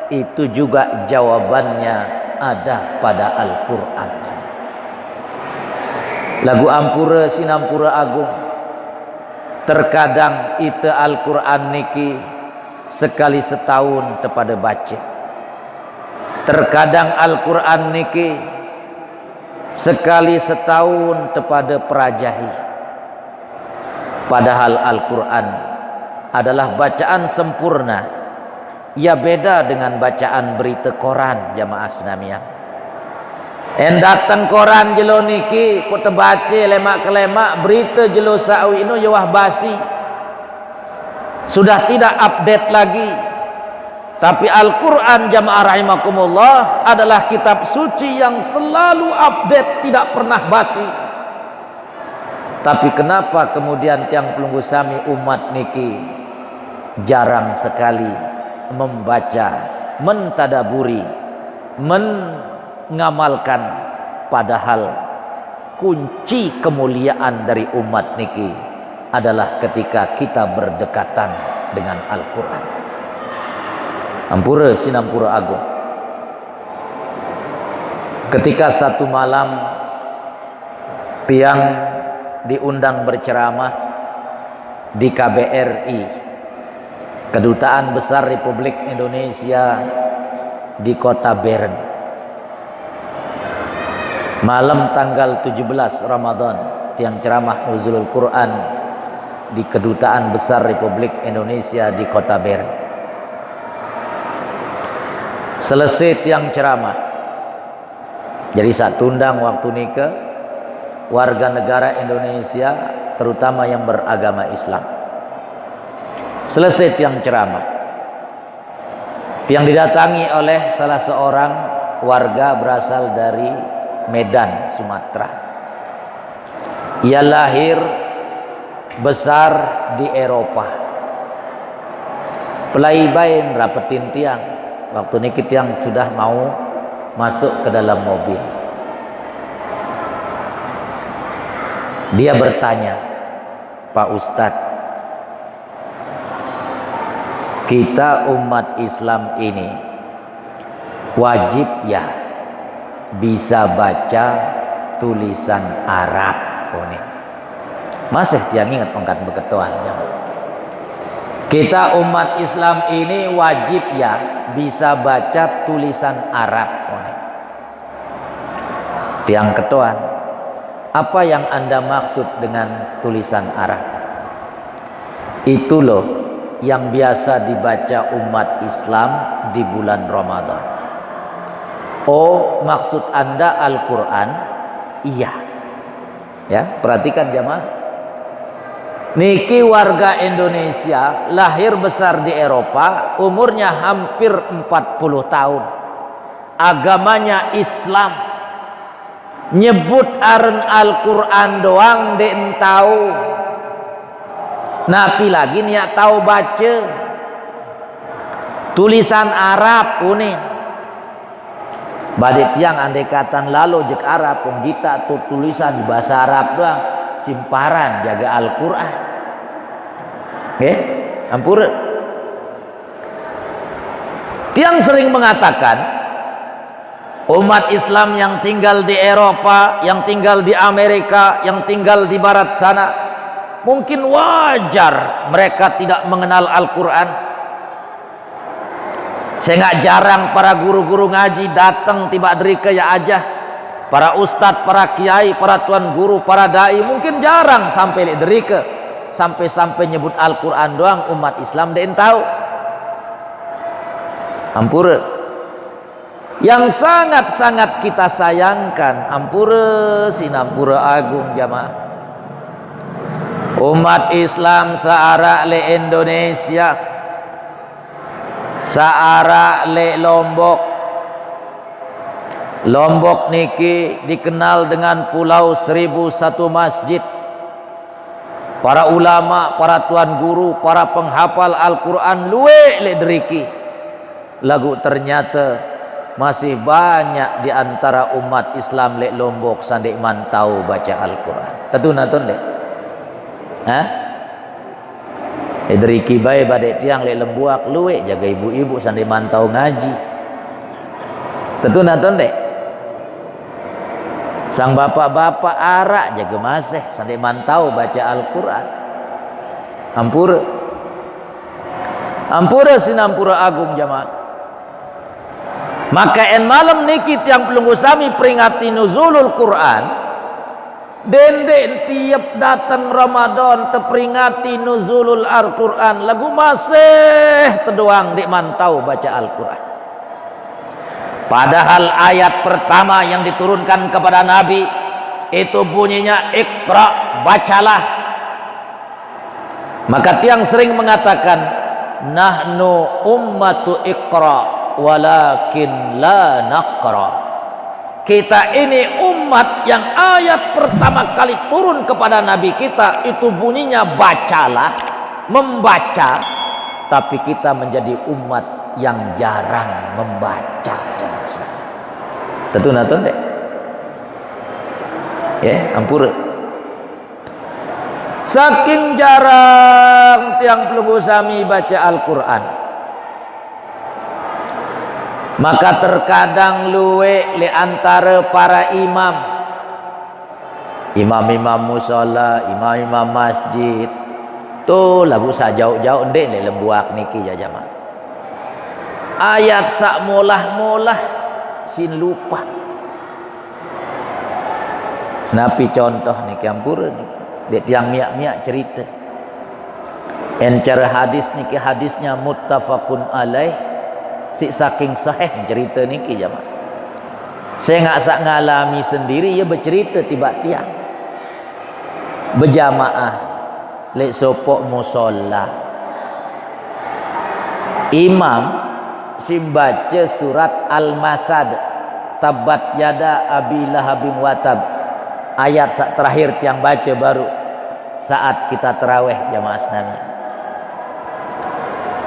itu juga jawabannya ada pada Al-Quran. Lagu ampura sinampura agung, terkadang itu Al-Quran niki sekali setahun tepada baca. Terkadang Al-Quran niki sekali setahun tepada perajahi. Padahal Al-Quran adalah bacaan sempurna. Ia beda dengan bacaan berita koran jamaah senamian. En datang koran jelo niki ku terbaca lemak ke lemak, berita jelo sawi ino yawah basi, sudah tidak update lagi. Tapi Al-Quran jamaah rahimakumullah adalah kitab suci yang selalu update, tidak pernah basi. Tapi kenapa kemudian tiang pelunggu sami umat niki jarang sekali membaca, mentadaburi, mengamalkan, padahal kunci kemuliaan dari umat niki adalah ketika kita berdekatan dengan Al-Quran. Ampura sinampura agung, ketika satu malam tiang diundang berceramah di KBRI, Kedutaan Besar Republik Indonesia di kota Bern. Malam tanggal 17 Ramadan, tiang ceramah nuzulul Quran di Kedutaan Besar Republik Indonesia di kota Bern. selesai tiang ceramah. Jadi saat tundang waktu nikah warga negara Indonesia terutama yang beragama Islam. Selesai tiang ceramah, tiang didatangi oleh salah seorang warga berasal dari Medan, Sumatera. Ia lahir besar di Eropa. Pelaibain rapetin tiang. Waktu ini tiang sudah mau masuk ke dalam mobil. Dia bertanya, Pak Ustadz, kita umat Islam ini wajib ya bisa baca tulisan Arab. Masih tiang ingat pangkat beketuan jamaah. Kita umat Islam ini wajib ya bisa baca tulisan Arab. Tiang ketuan, apa yang Anda maksud dengan tulisan Arab? Itu loh yang biasa dibaca umat Islam di bulan Ramadan. Oh, maksud Anda Al-Quran? Iya. Ya, perhatikan jamaah. Niki warga Indonesia lahir besar di Eropa, umurnya hampir 40 tahun. Agamanya Islam. Nyebut aren Al-Quran doang de entau. Napi lagi niat tahu baca tulisan Arab unih. Badai tiang andekatan lalu jek Arab pun kita tuh tulisan bahasa Arab doang. Simparan jaga Al-Quran. Ampura. Tiang sering mengatakan umat Islam yang tinggal di Eropa, yang tinggal di Amerika, yang tinggal di barat sana, mungkin wajar mereka tidak mengenal Al-Quran. Saya nggak jarang para guru-guru ngaji datang tiba derika ya aja. Para ustadz, para kiai, para tuan guru, para dai mungkin jarang sampai lek derika, sampai nyebut Al-Quran doang umat Islam den tahu. Ampura. Yang sangat-sangat kita sayangkan, ampura sinampura agung jamaah. Umat Islam searah le Indonesia, searah le Lombok niki dikenal dengan pulau 1001 masjid. Para ulama, para tuan guru, para penghafal Al-Quran luwe le deriki. Lagu ternyata masih banyak di antara umat Islam le Lombok sandek mantau baca Al-Quran. Tentu natun le. Deriki bae badek tiang le Lembuak luwe jaga ibu-ibu sandek mantau ngaji. Tentu natun le. Sang bapak-bapak arak jaga masih sandek mantau baca Al-Quran. Ampura sinampura agung jamaah. Maka en malam niki tiang pelunggu sami peringati nuzulul Quran. Dende tiap datang Ramadan terperingati nuzulul Al-Quran. Lagu masih terdoang di mantau baca Al-Quran. Padahal ayat pertama yang diturunkan kepada Nabi itu bunyinya Iqra, bacalah. Maka tiang sering mengatakan nahnu ummatu Iqra walakin la naqra. Kita ini umat yang ayat pertama kali turun kepada Nabi kita itu bunyinya bacalah, membaca, tapi kita menjadi umat yang jarang membaca. Tentu natun dek. Ampura. Saking jarang tiang pelunggu sami baca Al-Quran, maka terkadang luwe le antara para imam musola, imam masjid tu lagu sa jauh-jauh ndek le Lembuak niki ya jamaah. Ayat sak molah sin lupa. Napi contoh niki ampura niki. Dek tiang miak cerita. Encara hadis niki hadisnya muttafaqun alaih. saking sahih cerita niki jamaah. Saya nggak sak ngalami sendiri, ya bercerita tiba tiang berjamaah lek sopok musola. Imam si baca surat Al-Masad, tabat yada abi lahabin watab, ayat terakhir tiang baca baru saat kita tarawih jamaah sekalian.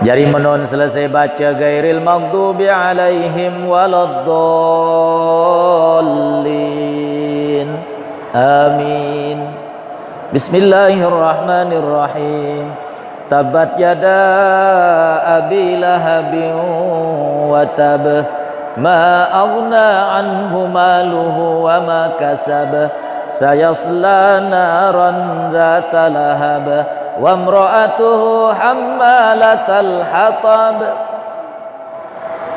Jadi menon selesai baca gairil maghdubi alaihim waladdallin. Amin. Bismillahirrahmanirrahim. Tabat yada abi lahabin wa tab, ma aghna anhu maluhu wa ma kasab, sayasla naran zata lahab, wa imra'atuhu hammalatal hatab,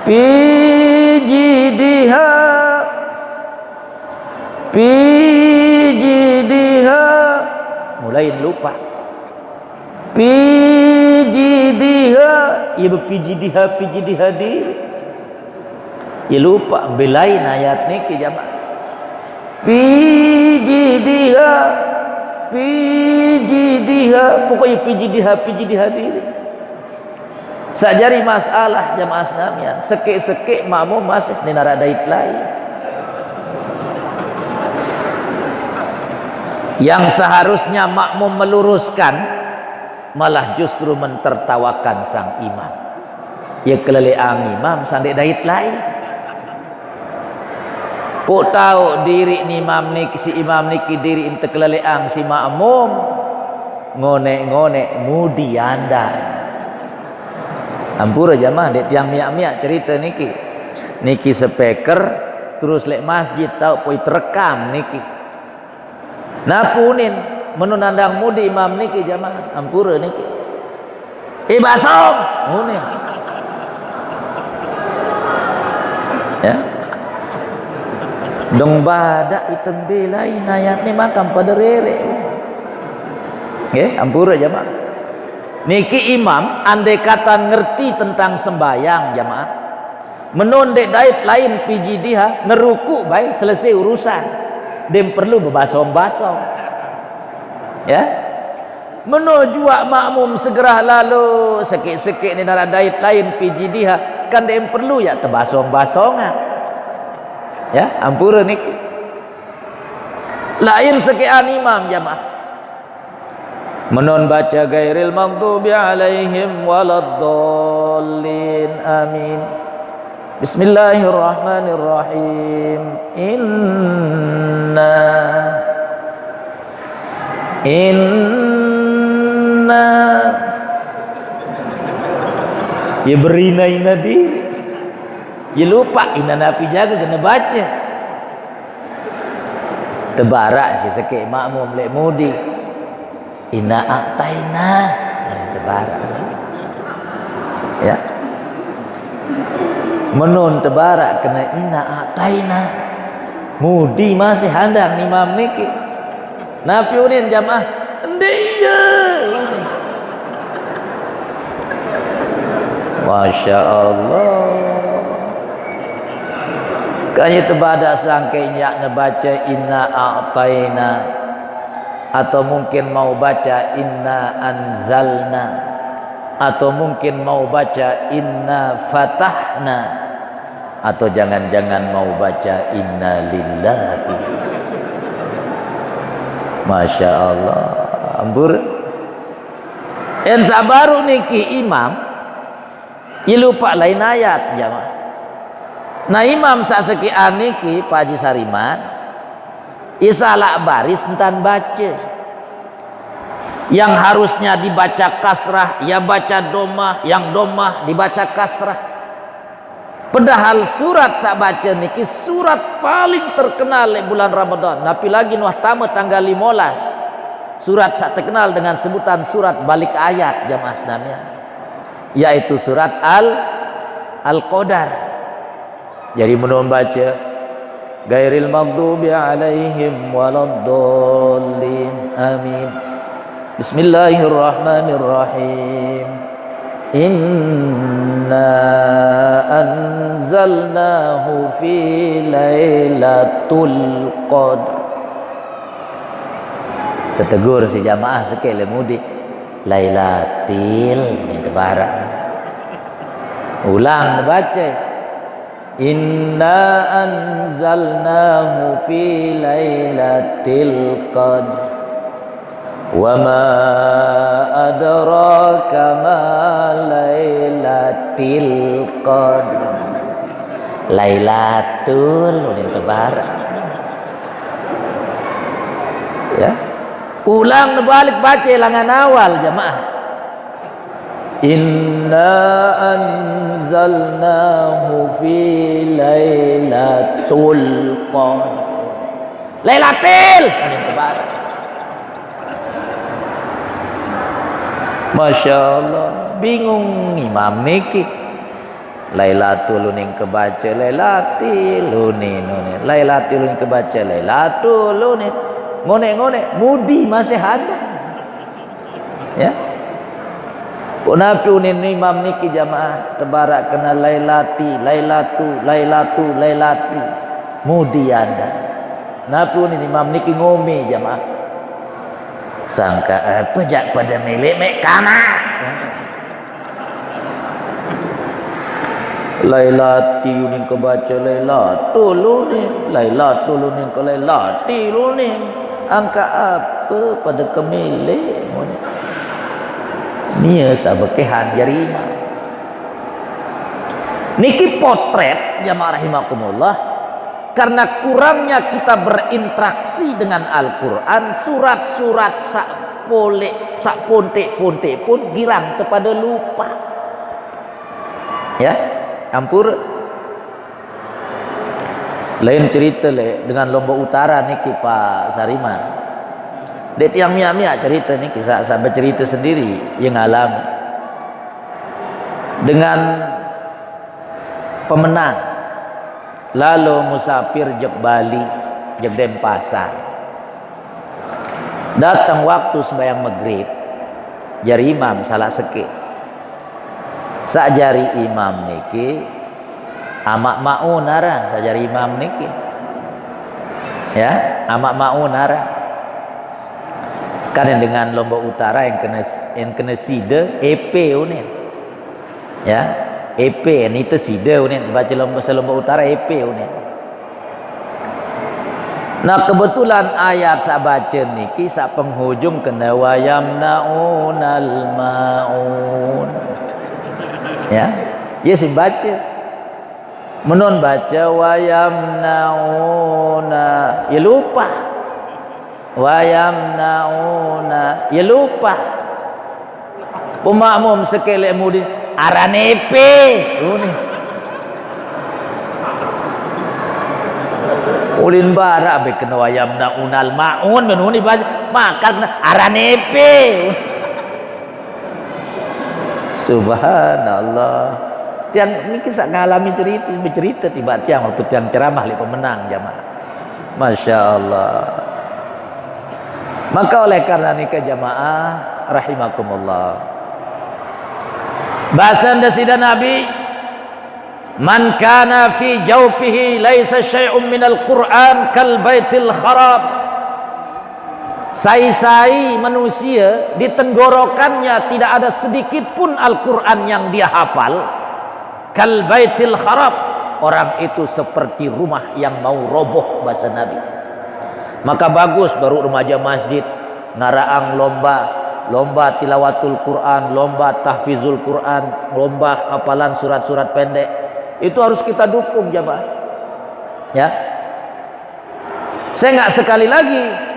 fi jidha mulai lupa fi jidha, ya pijidha diri ya lupa belain ayat niki jamaah. Fi jidha pokoknya pijidha diri. Sajari masalah jamaah sekalian, sekek makmum masih ni naradait lain. Yang seharusnya makmum meluruskan malah justru mentertawakan sang imam. Ya keleleang imam sandek dait lain. Puk tahu diri ni imam niki, si imam niki diri inte keleleang si makmum, ngonek mudi anda. Ampura jamaah dek tiang miak cerita niki speaker terus lek masjid tahu poi terekam niki. Napunin menunandang mudi imam niki jamaah, ampura niki. Basong ngene. Ya. Dong badak item belain ayat ni makam pada rere. Nggih, ampura jamaah. Niki imam andai kata ngerti tentang sembayang jamaah, menondek dait lain pijidiha neruku baik selesai urusan. Dem perlu berbasong-basong. Ya. Menuju makmum segera lalu sekik-sekik ni naradait lain pijidiha kan dem perlu ya terbasong-basongan. Ya, ampura niki. Lain sekian imam jamaah. Menon baca gairil maghdubi alaihim waladdallin. Amin. Bismillahirrahmanirrahim. Inna ya berina diri. Ya lupa inna napi jaga kena baca. Tebarak si sekek makmum lek mudi. Inna a'taina tebarak. Ya. Menun tebarak kena inna a'taina. Mudi masih handang imam niki. Napi udin jamaah. Dia. Masya Allah. Kayaknya terbada sangkainya ngebaca inna a'taina, atau mungkin mau baca inna anzalna, atau mungkin mau baca inna fatahna, atau jangan-jangan mau baca inna lillahi. Masya Allah. Ambur en sabaru niki imam ya lupa lain ayat jamaah. Nah imam sasekian niki Pak Haji Sariman isalah baris entan baca. Yang harusnya dibaca kasrah ya baca domah, yang domah dibaca kasrah. Padahal surat sak baca niki surat paling terkenal di bulan Ramadan. Napi lagi nuh tamat tanggal 15. Surat sak terkenal dengan sebutan surat balik ayat jamaah sekalian, yaitu surat Al-Qadar. Jadi menurut baca gairil maghdubi alaihim waladdallin. Amin. Bismillahirrahmanirrahim. Inna anzalnahu fi lailatul qadr. Tetegur si jamaah sekali mudik Lailatil ini tebarak. Ulang baca. Inna anzalnahu fi lailatil qadr. Wa ma adraka ma lailatil qadr. Lailatul ini tebarak. Ya. Ulang balik baca langan awal jamaah. Inna anzalnahu fi lailatul qadr. Lailatul. Masya Allah, bingung imam niki. Lailatul ning kebaca lailatul ning lailatul ning kebaca lailatul ning ngone mudi masih ada. Ya. Punapi unin imam niki jamaah tebarak kena lailati mudi ada. Napi unin imam niki ngome jamaah. Sangka apa jak pada milik mek kana. Lailati unin kebaca lailatul unin ke lailati unin. Angka apa pada kemilik nia sabekehan jarima niki potret jamaah rahimakumullah. Karena kurangnya kita berinteraksi dengan Al-Quran, surat-surat sak ponte pun girang kepada lupa. Ya, ampur. Lain cerita dengan Lombok Utara niki Pak Sariman. Dek tiang mia cerita niki saya bercerita sendiri yang alami. Dengan pemenang lalu musafir jek Bali, jek Denpasar. Datang waktu sembahyang maghrib, jari imam salah sekit. Sak jari imam niki amak maun aran sajari imam niki. Ya, amak maun aran. Kan dengan Lombok Utara yang kena sida EP unin. Ya, EP ni itu sida unin baca Lombok Utara EP unin. Nah kebetulan ayat saya baca niki sak penghujung kena wayamnaunal maun. Ya, yes baca. Menon baca wayamnauna ya lupa. Wayamnauna ya lupa. Pemakmum sekele mudi aranepe ini. Ulin bara be kena wayamnaunal maun menuni makan aranepe. Subhanallah. Tiang ini kisah ngalami cerita tiba tiang waktu tiang ceramah li pemenang jamaah. Masya Allah. Maka oleh karena nikah jamaah rahimakumullah. Bahasa dasida Nabi, man kana fi jawfihi laisa syai'un minal Qur'an kal baitil kharab. Sai-sai manusia di tenggorokannya tidak ada sedikit pun Al-Qur'an yang dia hafal. Kal baitil kharab, orang itu seperti rumah yang mau roboh bahasa Nabi. Maka bagus baru remaja masjid ngaraang lomba tilawatul Quran, lomba tahfizul Quran, lomba hafalan surat-surat pendek. Itu harus kita dukung jamaah. Ya. Saya enggak sekali lagi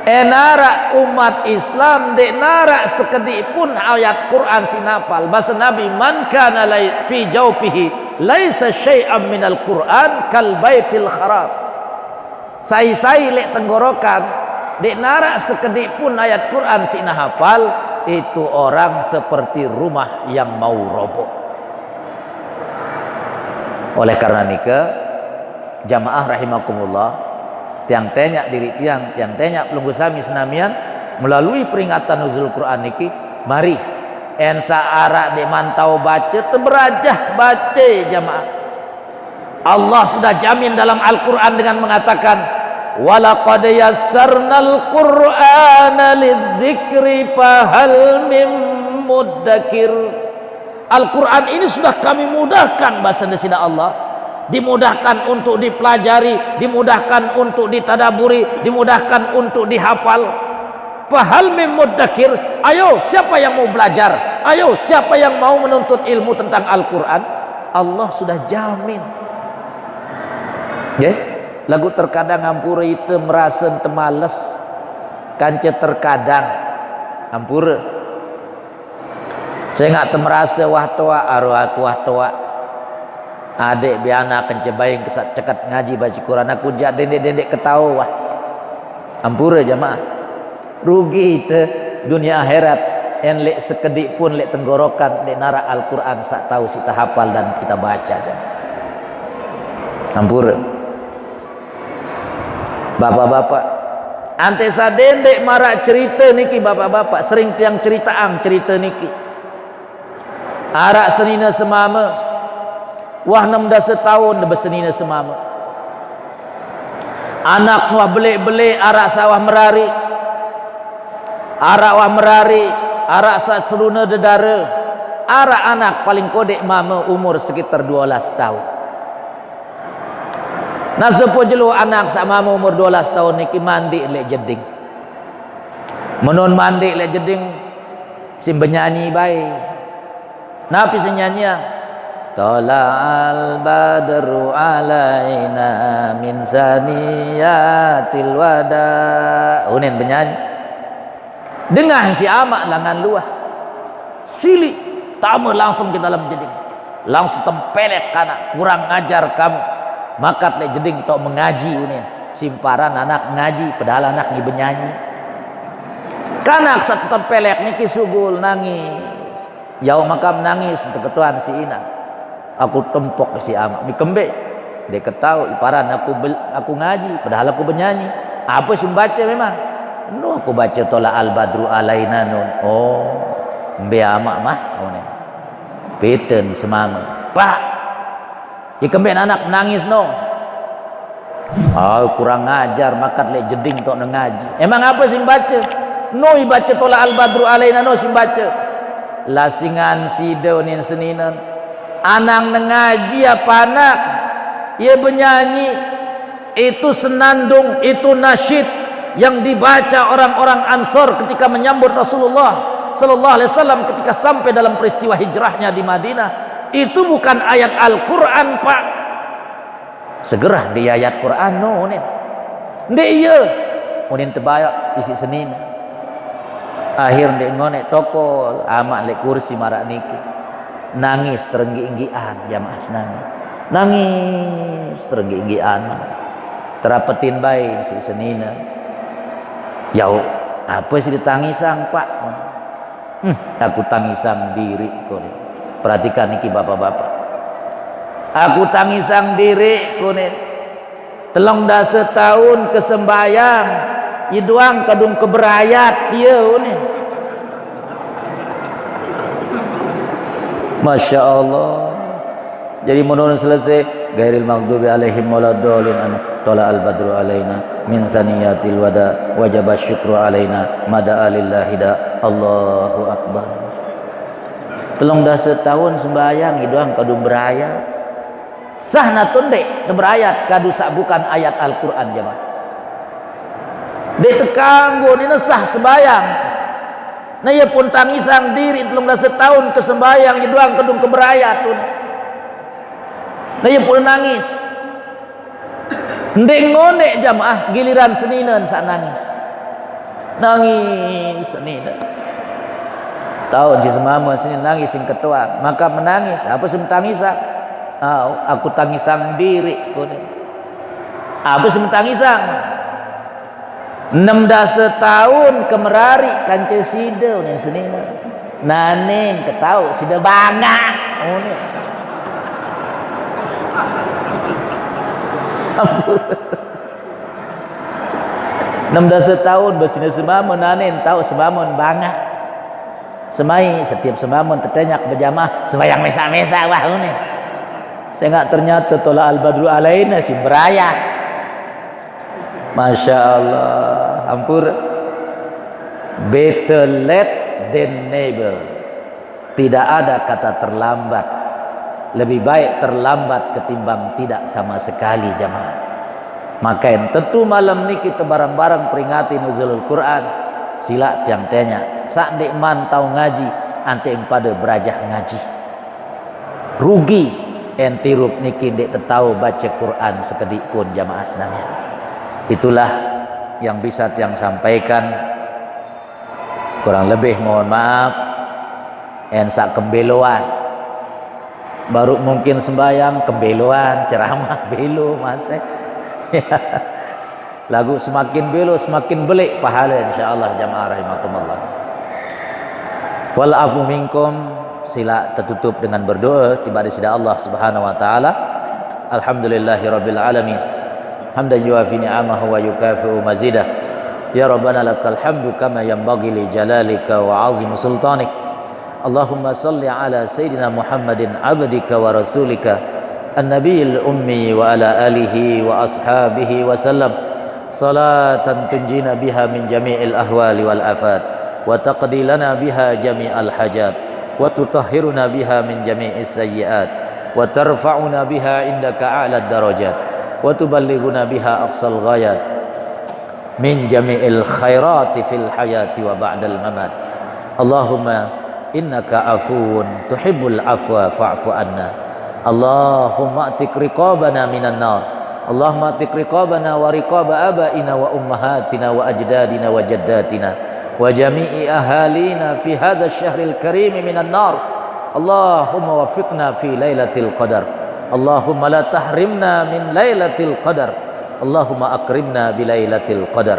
enara umat Islam dek nara sekedik pun ayat Quran sinapal bahasa Nabi man kana fi jawfihi laisa syai'an minal Quran kal baitil kharab. Sai-sai lek tenggorokan dek nara sekedik pun ayat Quran sina hafal, itu orang seperti rumah yang mau roboh. Oleh karena nikah jamaah rahimakumullah, tiang tanya diri tiang tanya pelunggu sami senamian melalui peringatan nuzul Quran niki, mari ensa arak di mantau baca terberajah baca jamaah. Allah sudah jamin dalam Al-Quran dengan mengatakan walaqad yassarnal qur'ana lidzikri fahal mim muddakir. Al-Quran ini sudah kami mudahkan, bahasa Indonesia Allah, dimudahkan untuk dipelajari, dimudahkan untuk ditadaburi, dimudahkan untuk dihafal. Fahal mim muddakir, ayo siapa yang mau belajar, ayo siapa yang mau menuntut ilmu tentang Al-Quran. Allah sudah jamin ya. Lagu terkadang ampura itu merasa temales kanca terkadang ampura saya nggak merasa wah tua arwah aku wah tua adik biana akan cebain kesat cekat ngaji baca Quran aku jak dendek ketawa wah ampura jamaah rugi itu dunia akhirat yang lek sekedik pun lek tenggorokan lek nara Al-Quran sak tahu kita hafal dan kita baca jamaah. Ampura bapak-bapak ante sadendek marak cerita niki bapak-bapak sering tiang ceritaang cerita niki arak senina semama wah 16 tahun bersenina semama anak wah belik-belik arak sawah merari arak wah merari arak seruna dedara arak anak paling kodek mama umur sekitar 12 tahun. Nah sepo jelu anak sama umur 12 tahun niki mandi lek jeding. Menun mandi lek jeding sim benyanyi baik. Napi senyanyi Tala'al badru alaina min saniyatil wada. Unen benyanyi. Dengar si amak langan luah. Sili tamu langsung ke dalam jeding. Langsung tempelek kana kurang ajar kamu. Makat lek jeding tok mengaji unen simparan anak mengaji padahal anak ni benyanyi kanak satu tempelek niki sugul nangis jauh makam nangis untuk ketuan si ina aku tempok si amak mi kembe dia ketahu iparan aku ngaji padahal aku benyanyi apa sih baca memang no aku baca tola al badru alaina nun oh mbe amak mah unen peten semama pak ikemben anak nangis no. Kurang ngajar makat lek jeding tok ngaji. Emang apa sih baca? No baca tola al badru alaina no sim baca. Lasingan sidonin seninan. Anang ngaji apa anak? Ia benyanyi. Itu senandung, itu nasyid yang dibaca orang-orang Ansor ketika menyambut Rasulullah sallallahu alaihi wasallam ketika sampai dalam peristiwa hijrahnya di Madinah. Itu bukan ayat Al-Quran pak segera di ayat Quran no unin ndek iya unin tebayak isi senin akhir ndek ngonek tokol amak lek kursi marak niki nangis terenggi-enggian jamaah senang nangis terenggi-enggian terapetin baik si senin jauh apa sih ditangisang pak aku tangisang diri kok. Perhatikan niki bapak-bapak. Aku tangisang diri kunin. Telung dah setahun kesembayang. Iduang kadung keberayat dia kunin. Masya Allah. Jadi menurut selesai gairil maghdubi alaihim waladdallin tola al badru alaina min saniyatil wada wajib syukru alaina mada alillahi da Allahu akbar. Telung dah setahun sembahyang idoang kadu berayat sah natun dek berayat kadu sak bukan ayat Al-Quran jemaah dek tekanggo ni sah sembahyang nah ia pun tangisang diri telung dah setahun ke sembahyang idoang kadu keberayat tun nah ia pun nangis ndek ngonek jemaah giliran seninan sak nangis seninan tahun si semama sini nangis sing ketua maka menangis apa sih tangisan aku tangisang diri apa sih tangisang 16 tahun kemerari kanca sida nih sini naneng ketau sida bangga Enam 16 tahun bersini semama nanen tahu semama bangga Semai setiap sembahyang tertenyak berjamaah sembahyang mesa-mesa wah ini. Saya enggak ternyata tolak al-badru alaina si beraya. Masya Allah, hampur. Better late than never. Tidak ada kata terlambat. Lebih baik terlambat ketimbang tidak sama sekali jamaah. Maka yang tentu malam ni kita barang-barang peringati nuzulul Quran. Sila tiang tanya, sak dek mantau ngaji, ante pada berajah ngaji. Rugi enti rup niki dek tetau baca Quran sekedik pun jamaah senangnya. Itulah yang bisa tiang sampaikan. Kurang lebih mohon maaf. Ensak kembeloan. Baru mungkin sembahyang kembeloan, ceramah belo masih. Lagu semakin belo semakin belik pahala insyaallah jamaah rahimakumullah. Wal afu minkum, sila tertutup dengan berdoa tiba di sida Allah Subhanahu wa taala. Alhamdulillahirabbil alamin. Hamdan yuafi ni'amahu wa yukafi'u mazidah. Ya Rabbana lakal hamdu kama yanbaghi li jalalika wa 'azimi sultanik. Allahumma salli ala sayyidina Muhammadin abdika wa rasulika an-nabiyil ummi wa ala alihi wa ashabihi wa sallam. Salatan tunjina biha min jami'il ahwali wal afat wa taqdi lana biha jami'al hajat wa tutahhiruna biha min jami'is sayyiat wa tarfa'una biha indaka a'lad darajat wa tuballighuna biha aqsal ghayat min jami'il khairati fil hayati wa ba'dal mamat. Allahumma innaka afuwun tuhibbul afwa fa'fu anna. Allahumma atik riqabana minan nar. Allahumma atik riqabana wa riqaba abaina wa ummahatina wa ajdadina wa jaddatina wa jami'i ahalina fi hadha asy-syahril karim minan nar. Allahumma waffiqna fi lailatul qadar. Allahumma la tahrimna min lailatul qadar. Allahumma akrimna bi lailatul qadar.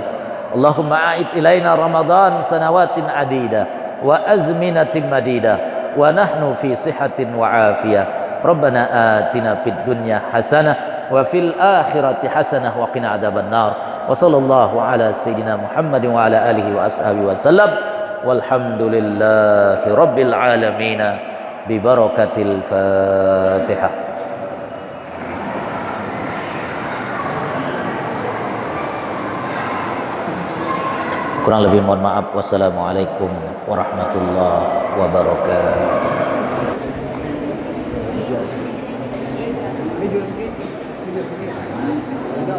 Allahumma a'id ilaina ramadan sanawatin adida wa azminatin madida wa nahnu fi sihatin wa afiyah. Rabbana atina fid dunya hasanah wa fil akhirati hasanah wa qina adzaban nar. Wa sallallahu ala sayyidina Muhammad wa ala alihi wa ashabihi wa sallam. Walhamdulillahi rabbil alamin bi barakatil Fatihah. Kurang lebih mohon maaf. Wassalamualaikum warahmatullahi wabarakatuh. Video sedikit, udah